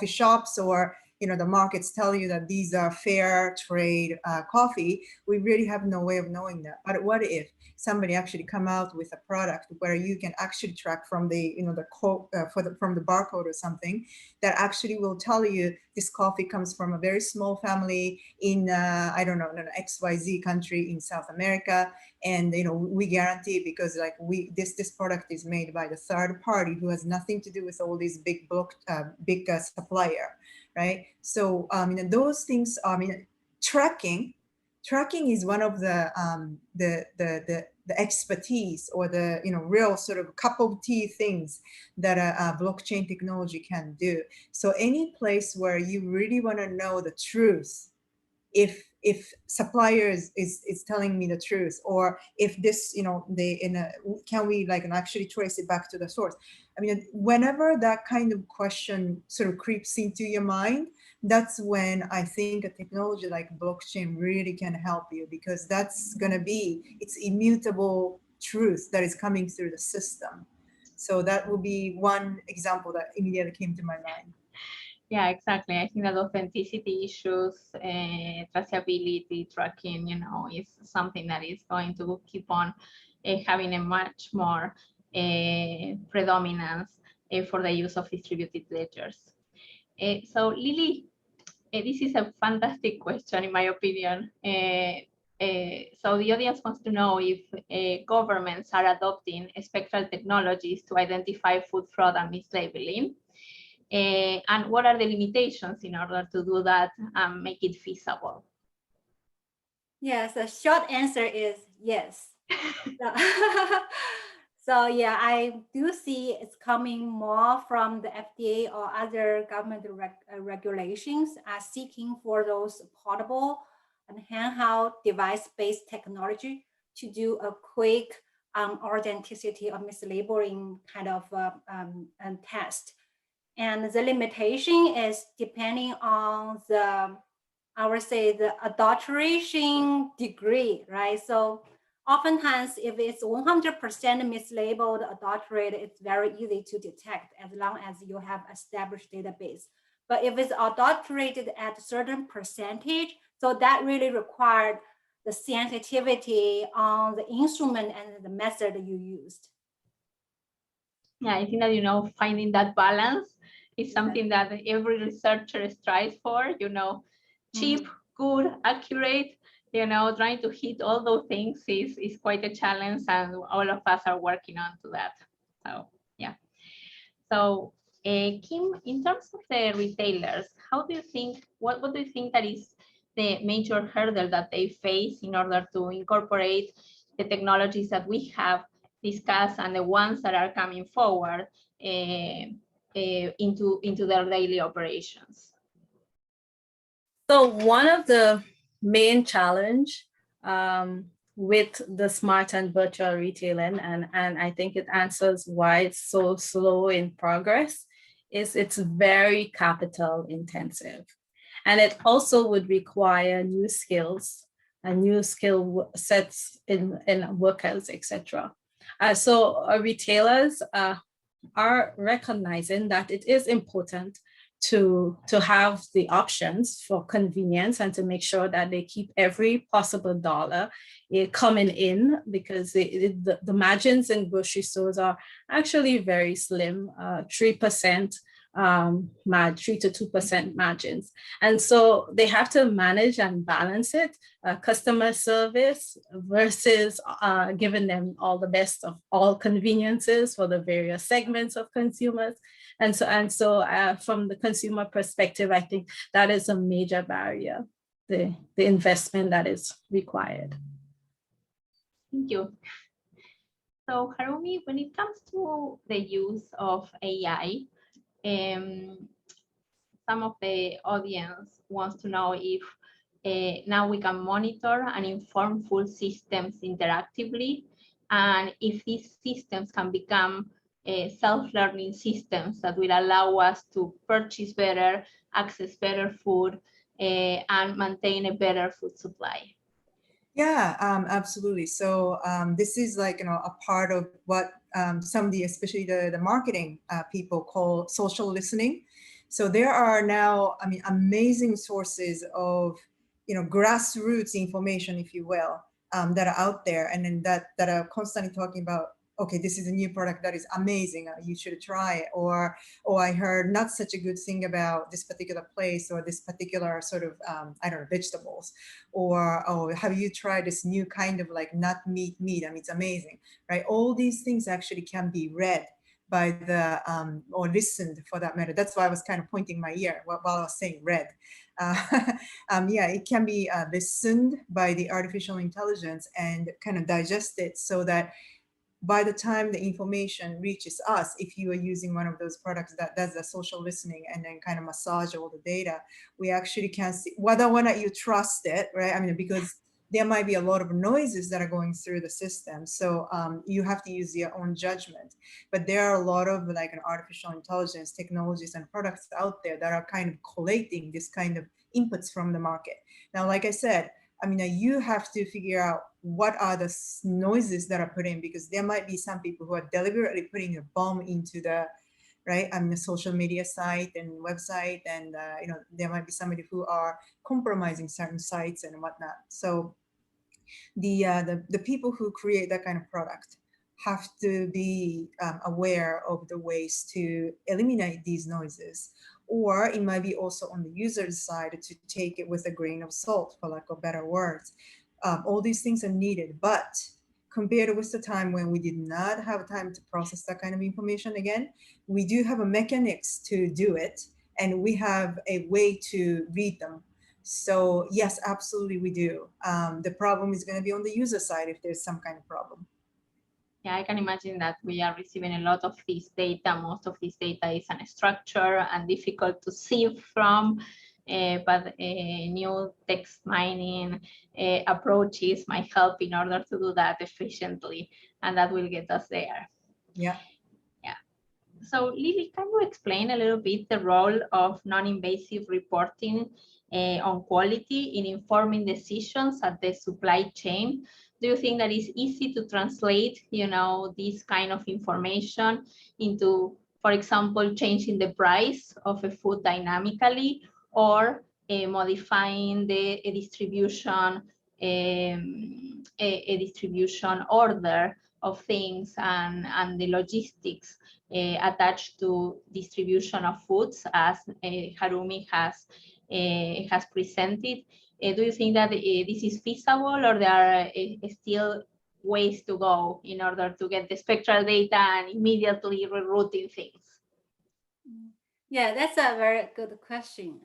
shops or the markets tell you that these are fair trade coffee. We really have no way of knowing that. But what if somebody actually come out with a product where you can actually track from the from the barcode or something that actually will tell you this coffee comes from a very small family in I don't know, an XYZ country in South America, and we guarantee because like this product is made by the third party who has nothing to do with all these big supplier, right? So those things. Tracking is one of the expertise or the real sort of cup of tea things that a blockchain technology can do. So any place where you really want to know the truth, if suppliers is telling me the truth, or if this can we actually trace it back to the source. I mean, whenever that kind of question sort of creeps into your mind, that's when I think a technology like blockchain really can help you, because that's going to be its immutable truth that is coming through the system. So that will be one example that immediately came to my mind. Yeah, exactly. I think that authenticity issues, traceability, tracking, is something that is going to keep on having a much more predominance for the use of distributed ledgers. So Lily, this is a fantastic question, in my opinion. So the audience wants to know if governments are adopting spectral technologies to identify food fraud and mislabeling. And what are the limitations in order to do that and make it feasible? Yes, the short answer is yes. So yeah, I do see it's coming more from the FDA or other government regulations are seeking for those portable and handheld device-based technology to do a quick authenticity or mislabeling kind of test. And the limitation is depending on the, I would say, the adulteration degree, right? So oftentimes, if it's 100% mislabeled, adulterated, it's very easy to detect as long as you have established database. But if it's adulterated at a certain percentage, so that really required the sensitivity on the instrument and the method you used. Yeah, I think that, finding that balance is something that every researcher strives for, cheap, good, accurate, trying to hit all those things is quite a challenge, and all of us are working on to that. So, yeah. So, Kim, in terms of the retailers, what do you think that is the major hurdle that they face in order to incorporate the technologies that we have discussed and the ones that are coming forward into their daily operations? So one of the main challenge with the smart and virtual retailing, and I think it answers why it's so slow in progress, is it's very capital intensive. And it also would require new skills and new skill sets in workers, etc. So retailers are recognizing that it is important to have the options for convenience and to make sure that they keep every possible dollar coming in, because the margins in grocery stores are actually very slim, 3% 3 to 2% margins. And so they have to manage and balance it, customer service versus giving them all the best of all conveniences for the various segments of consumers. And so from the consumer perspective, I think that is a major barrier, the investment that is required. Thank you. So Harumi, when it comes to the use of AI, some of the audience wants to know if now we can monitor and inform food systems interactively, and if these systems can become self-learning systems that will allow us to purchase better, access better food, and maintain a better food supply. Yeah, absolutely. So this is like, a part of what some of the, especially the marketing people call social listening. So there are now, amazing sources of, grassroots information, if you will, that are out there, and then that are constantly talking about, okay, this is a new product that is amazing, you should try it, or I heard not such a good thing about this particular place or this particular sort of, I don't know, vegetables, or, oh, have you tried this new kind of like nut meat, it's amazing, right? All these things actually can be read by the, or listened for that matter. That's why I was kind of pointing my ear while I was saying read. Yeah, it can be listened by the artificial intelligence and kind of digested so that by the time the information reaches us, if you are using one of those products that does the social listening and then kind of massage all the data, we actually can see whether or not you trust it, right? Because there might be a lot of noises that are going through the system. So you have to use your own judgment. But there are a lot of like an artificial intelligence technologies and products out there that are kind of collating this kind of inputs from the market. Now, like I said, you have to figure out what are the noises that are put in, because there might be some people who are deliberately putting a bomb into the, right, the social media site and website, and there might be somebody who are compromising certain sites and whatnot. So the people who create that kind of product have to be aware of the ways to eliminate these noises. Or it might be also on the user's side to take it with a grain of salt, for lack of better words. All these things are needed, but compared with the time when we did not have time to process that kind of information, again, we do have a mechanics to do it, and we have a way to read them. So yes, absolutely we do. The problem is going to be on the user side if there's some kind of problem. Yeah, I can imagine that we are receiving a lot of this data. Most of this data is unstructured and difficult to sieve from, but new text mining approaches might help in order to do that efficiently, and that will get us there. Yeah. Yeah. So Lily, can you explain a little bit the role of non-invasive reporting on quality in informing decisions at the supply chain? Do you think that it's easy to translate, this kind of information into, for example, changing the price of a food dynamically, or modifying a distribution order of things and the logistics attached to distribution of foods, as Harumi has presented? Do you think that this is feasible, or there are still ways to go in order to get the spectral data and immediately rerouting things? Yeah, that's a very good question.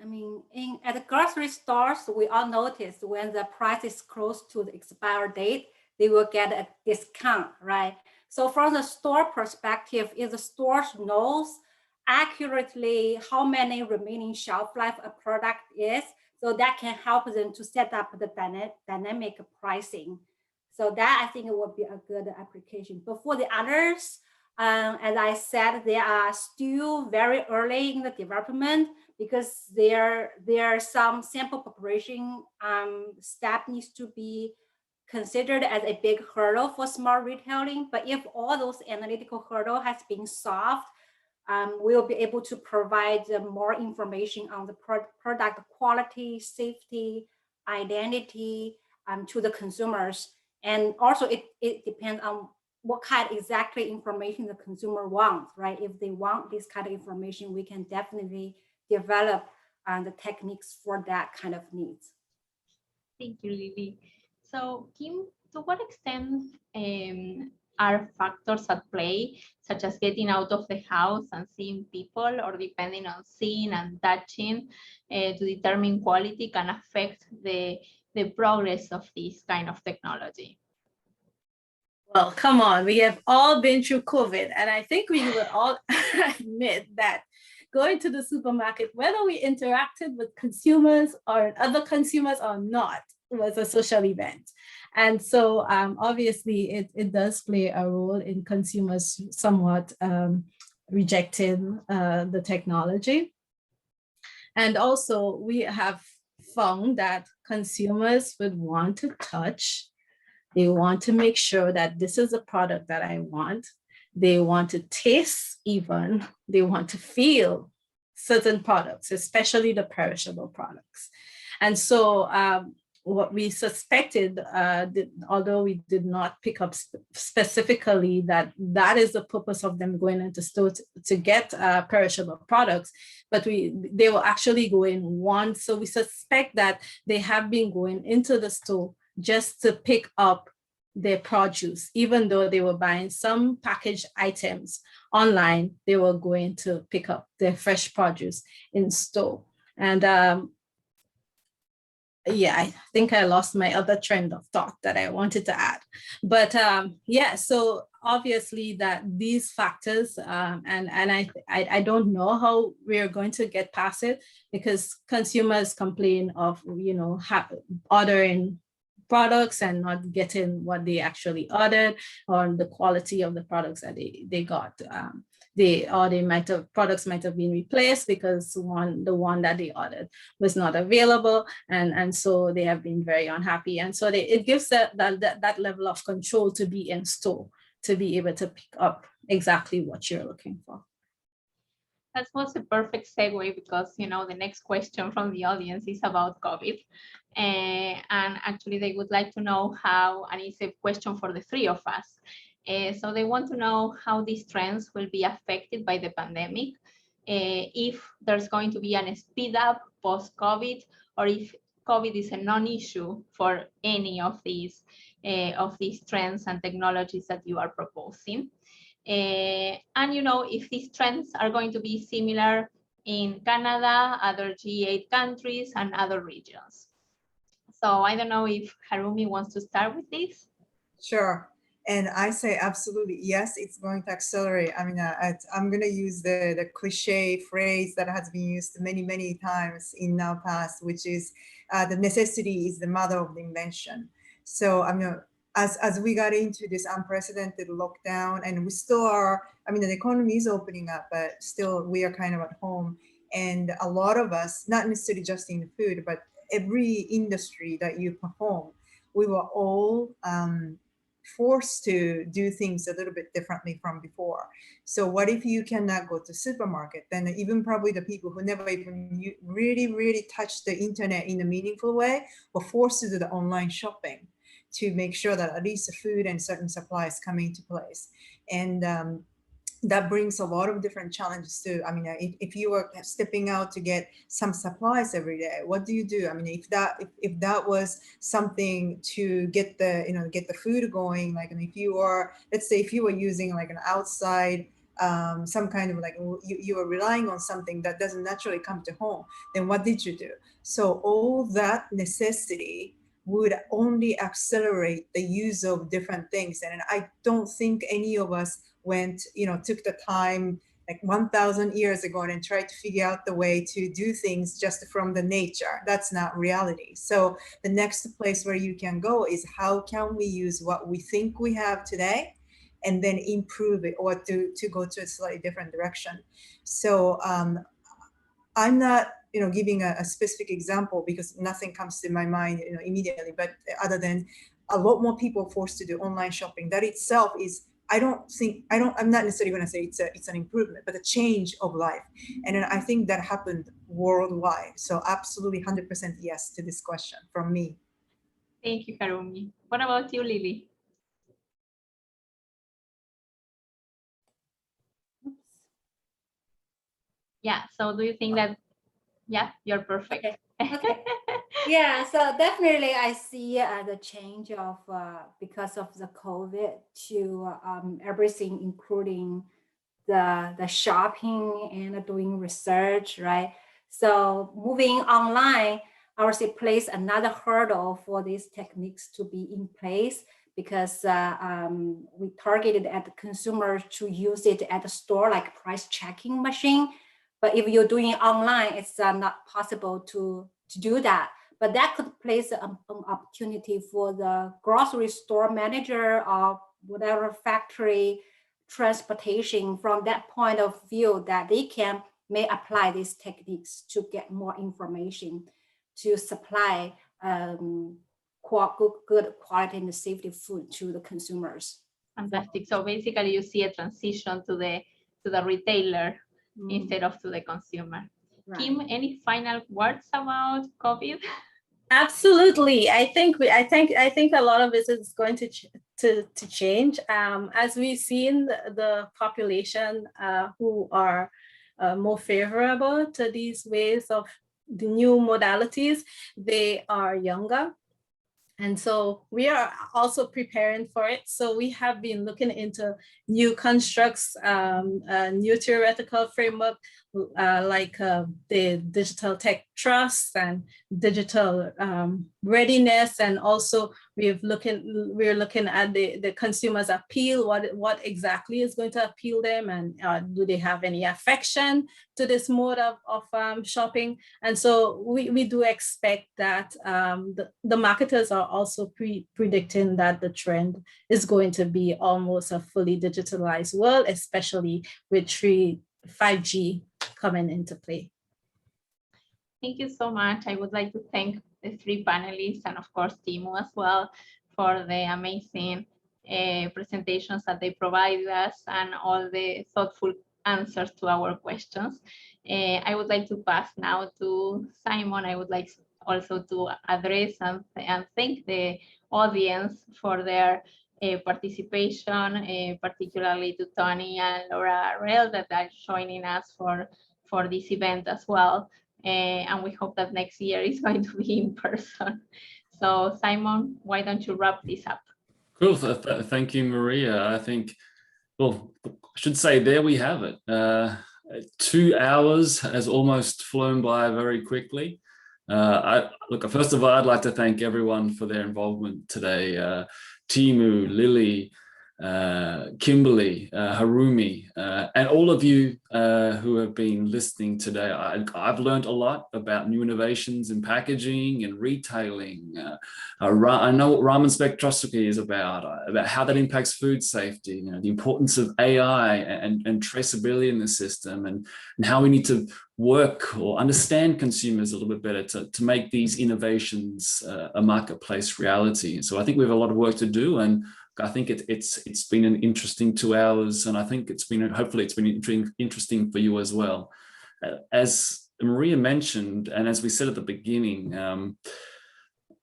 At the grocery stores, we all notice when the price is close to the expiry date, they will get a discount, right? So from the store perspective, if the store knows accurately how many remaining shelf life a product is, so that can help them to set up the dynamic pricing. So that, I think, it would be a good application. But for the others, as I said, they are still very early in the development, because there are some sample preparation step needs to be considered as a big hurdle for smart retailing. But if all those analytical hurdle has been solved, we'll be able to provide more information on the product quality, safety, identity to the consumers. And also it depends on what kind of exactly information the consumer wants, right? If they want this kind of information, we can definitely develop the techniques for that kind of needs. Thank you, Lily. So, Kim, to what extent are factors at play, such as getting out of the house and seeing people, or depending on seeing and touching to determine quality, can affect the progress of this kind of technology? Well, come on, we have all been through COVID, and I think we would all admit that going to the supermarket, whether we interacted with consumers or other consumers or not, was a social event. And so obviously it does play a role in consumers somewhat rejecting the technology. And also we have found that consumers would want to touch. They want to make sure that this is a product that I want. They want to taste even. They want to feel certain products, especially the perishable products. And so what we suspected, although we did not pick up specifically that is the purpose of them going into store to get perishable products, but they were actually going once. So we suspect that they have been going into the store just to pick up their produce. Even though they were buying some packaged items online, they were going to pick up their fresh produce in store. And yeah, I think I lost my other trend of thought that I wanted to add. But yeah, so obviously that these factors, and I don't know how we're going to get past it, because consumers complain of, ordering products and not getting what they actually ordered, or the quality of the products that they got. Products might have been replaced because the one that they ordered was not available, and so they have been very unhappy. And so it gives that level of control to be in store, to be able to pick up exactly what you're looking for. That was a perfect segue, because the next question from the audience is about COVID, and actually they would like to know how, and it's a question for the three of us. So they want to know how these trends will be affected by the pandemic, if there's going to be a speed up post-COVID, or if COVID is a non-issue for any of these trends and technologies that you are proposing. And if these trends are going to be similar in Canada, other G8 countries, and other regions. So I don't know if Harumi wants to start with this. Sure. And I say absolutely yes, it's going to accelerate. I mean, I'm going to use the cliche phrase that has been used many, many times in our past, which is the necessity is the mother of the invention. So I mean, as we got into this unprecedented lockdown, and we still are, I mean, the economy is opening up, but still we are kind of at home. And a lot of us, not necessarily just in food, but every industry that you perform, we were all forced to do things a little bit differently from before. So what if you cannot go to supermarket? Then even probably the people who never even really touched the internet in a meaningful way were forced to do the online shopping to make sure that at least the food and certain supplies come into place. And that brings a lot of different challenges too. I mean, if you were stepping out to get some supplies every day, what do you do? I mean, if that was something to get the food going, like, and if you are, let's say if you were using like an outside, some kind of like you were relying on something that doesn't naturally come to home, then what did you do? So all that necessity would only accelerate the use of different things. And I don't think any of us took the time like 1,000 years ago and tried to figure out the way to do things just from the nature. That's not reality. So the next place where you can go is how can we use what we think we have today and then improve it, or to go to a slightly different direction. So I'm not giving a specific example because nothing comes to my mind immediately, but other than a lot more people forced to do online shopping, that itself is, I'm not necessarily going to say it's an improvement, but a change of life. And then I think that happened worldwide. So absolutely 100% yes to this question from me. Thank you, Harumi. What about you, Lily? Yeah, so do you think that, yeah, you're perfect. Okay. Okay. Yeah, so definitely I see the change of because of the COVID to everything, including the shopping and doing research, right? So moving online, I would say place another hurdle for these techniques to be in place, because we targeted at the consumers to use it at the store, like price checking machine. But if you're doing it online, it's not possible to do that. But that could place an opportunity for the grocery store manager or whatever factory transportation, from that point of view, that they may apply these techniques to get more information to supply good quality and safety food to the consumers. Fantastic. So basically you see a transition to the retailer instead of to the consumer. Right. Kim, any final words about COVID? Absolutely. I think a lot of this is going to change as we've seen the population who are more favorable to these ways of the new modalities. They are younger. And so we are also preparing for it. So we have been looking into new constructs, new theoretical framework, like the digital tech trust and digital readiness. And also we're looking at the consumer's appeal, what exactly is going to appeal them, and do they have any affection to this mode of shopping. And so we do expect that the marketers are also predicting that the trend is going to be almost a fully digitalized world, especially with 5G coming into play. Thank you so much. I would like to thank the three panelists and of course Timo as well for the amazing presentations that they provided us and all the thoughtful answers to our questions. I would like to pass now to Simon. I would like also to address and thank the audience for their participation, particularly to Tony and Laura Arrell that are joining us for this event as well. And we hope that next year is going to be in person. So Simon, why don't you wrap this up? Cool. Thank you, Maria. I think, well, I should say there we have it. 2 hours has almost flown by very quickly. Look, first of all, I'd like to thank everyone for their involvement today. Timu, Lily, Kimberly, Harumi, and all of you who have been listening today. I've learned a lot about new innovations in packaging and retailing. I know what Raman spectroscopy is about how that impacts food safety, the importance of AI and traceability in the system, and how we need to work or understand consumers a little bit better to make these innovations a marketplace reality. So I think we have a lot of work to do, and I think it's been an interesting 2 hours, and I think hopefully it's been interesting for you as well. As Maria mentioned, and as we said at the beginning,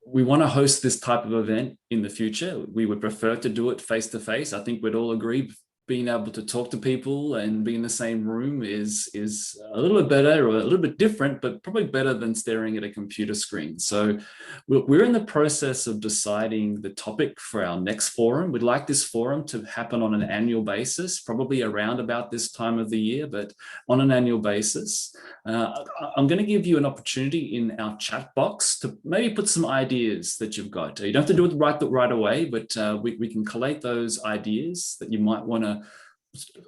we want to host this type of event in the future. We would prefer to do it face to face. I think we'd all agree being able to talk to people and be in the same room is a little bit better, or a little bit different, but probably better than staring at a computer screen. So we're in the process of deciding the topic for our next forum. We'd like this forum to happen on an annual basis, probably around about this time of the year, but on an annual basis. I'm going to give you an opportunity in our chat box to maybe put some ideas that you've got. You don't have to do it right away, but we can collate those ideas that you might want to,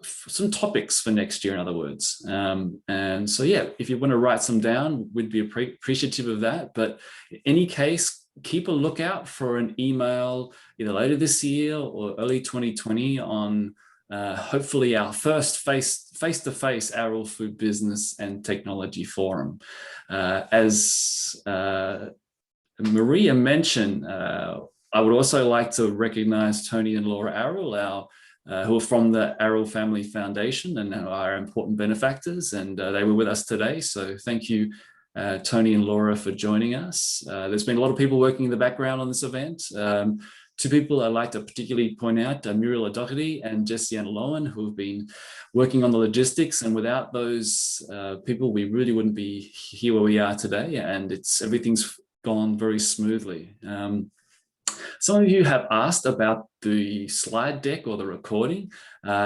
some topics for next year, in other words. And so, yeah, if you want to write some down, we'd be appreciative of that. But in any case, keep a lookout for an email either later this year or early 2020 on hopefully our first face-to-face Arrell Food Business and Technology Forum. As Maria mentioned, I would also like to recognize Tony and Laura Arrell, who are from the Arrell Family Foundation and are important benefactors, and they were with us today. So thank you, Tony and Laura, for joining us. There's been a lot of people working in the background on this event. Two people I'd like to particularly point out, Muriel O'Doherty and Jessie Ann Lowen, who have been working on the logistics. And without those people, we really wouldn't be here where we are today. And everything's gone very smoothly. Some of you have asked about the slide deck or the recording.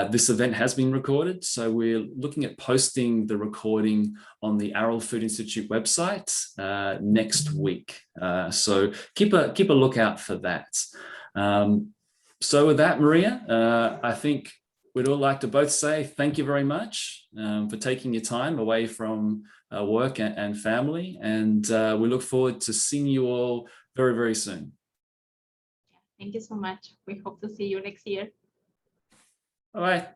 This event has been recorded, so we're looking at posting the recording on the Arrell Food Institute website next week. So keep a lookout for that. So with that, Maria, I think we'd all like to both say thank you very much for taking your time away from work and family, and we look forward to seeing you all very, very soon. Thank you so much. We hope to see you next year. All right.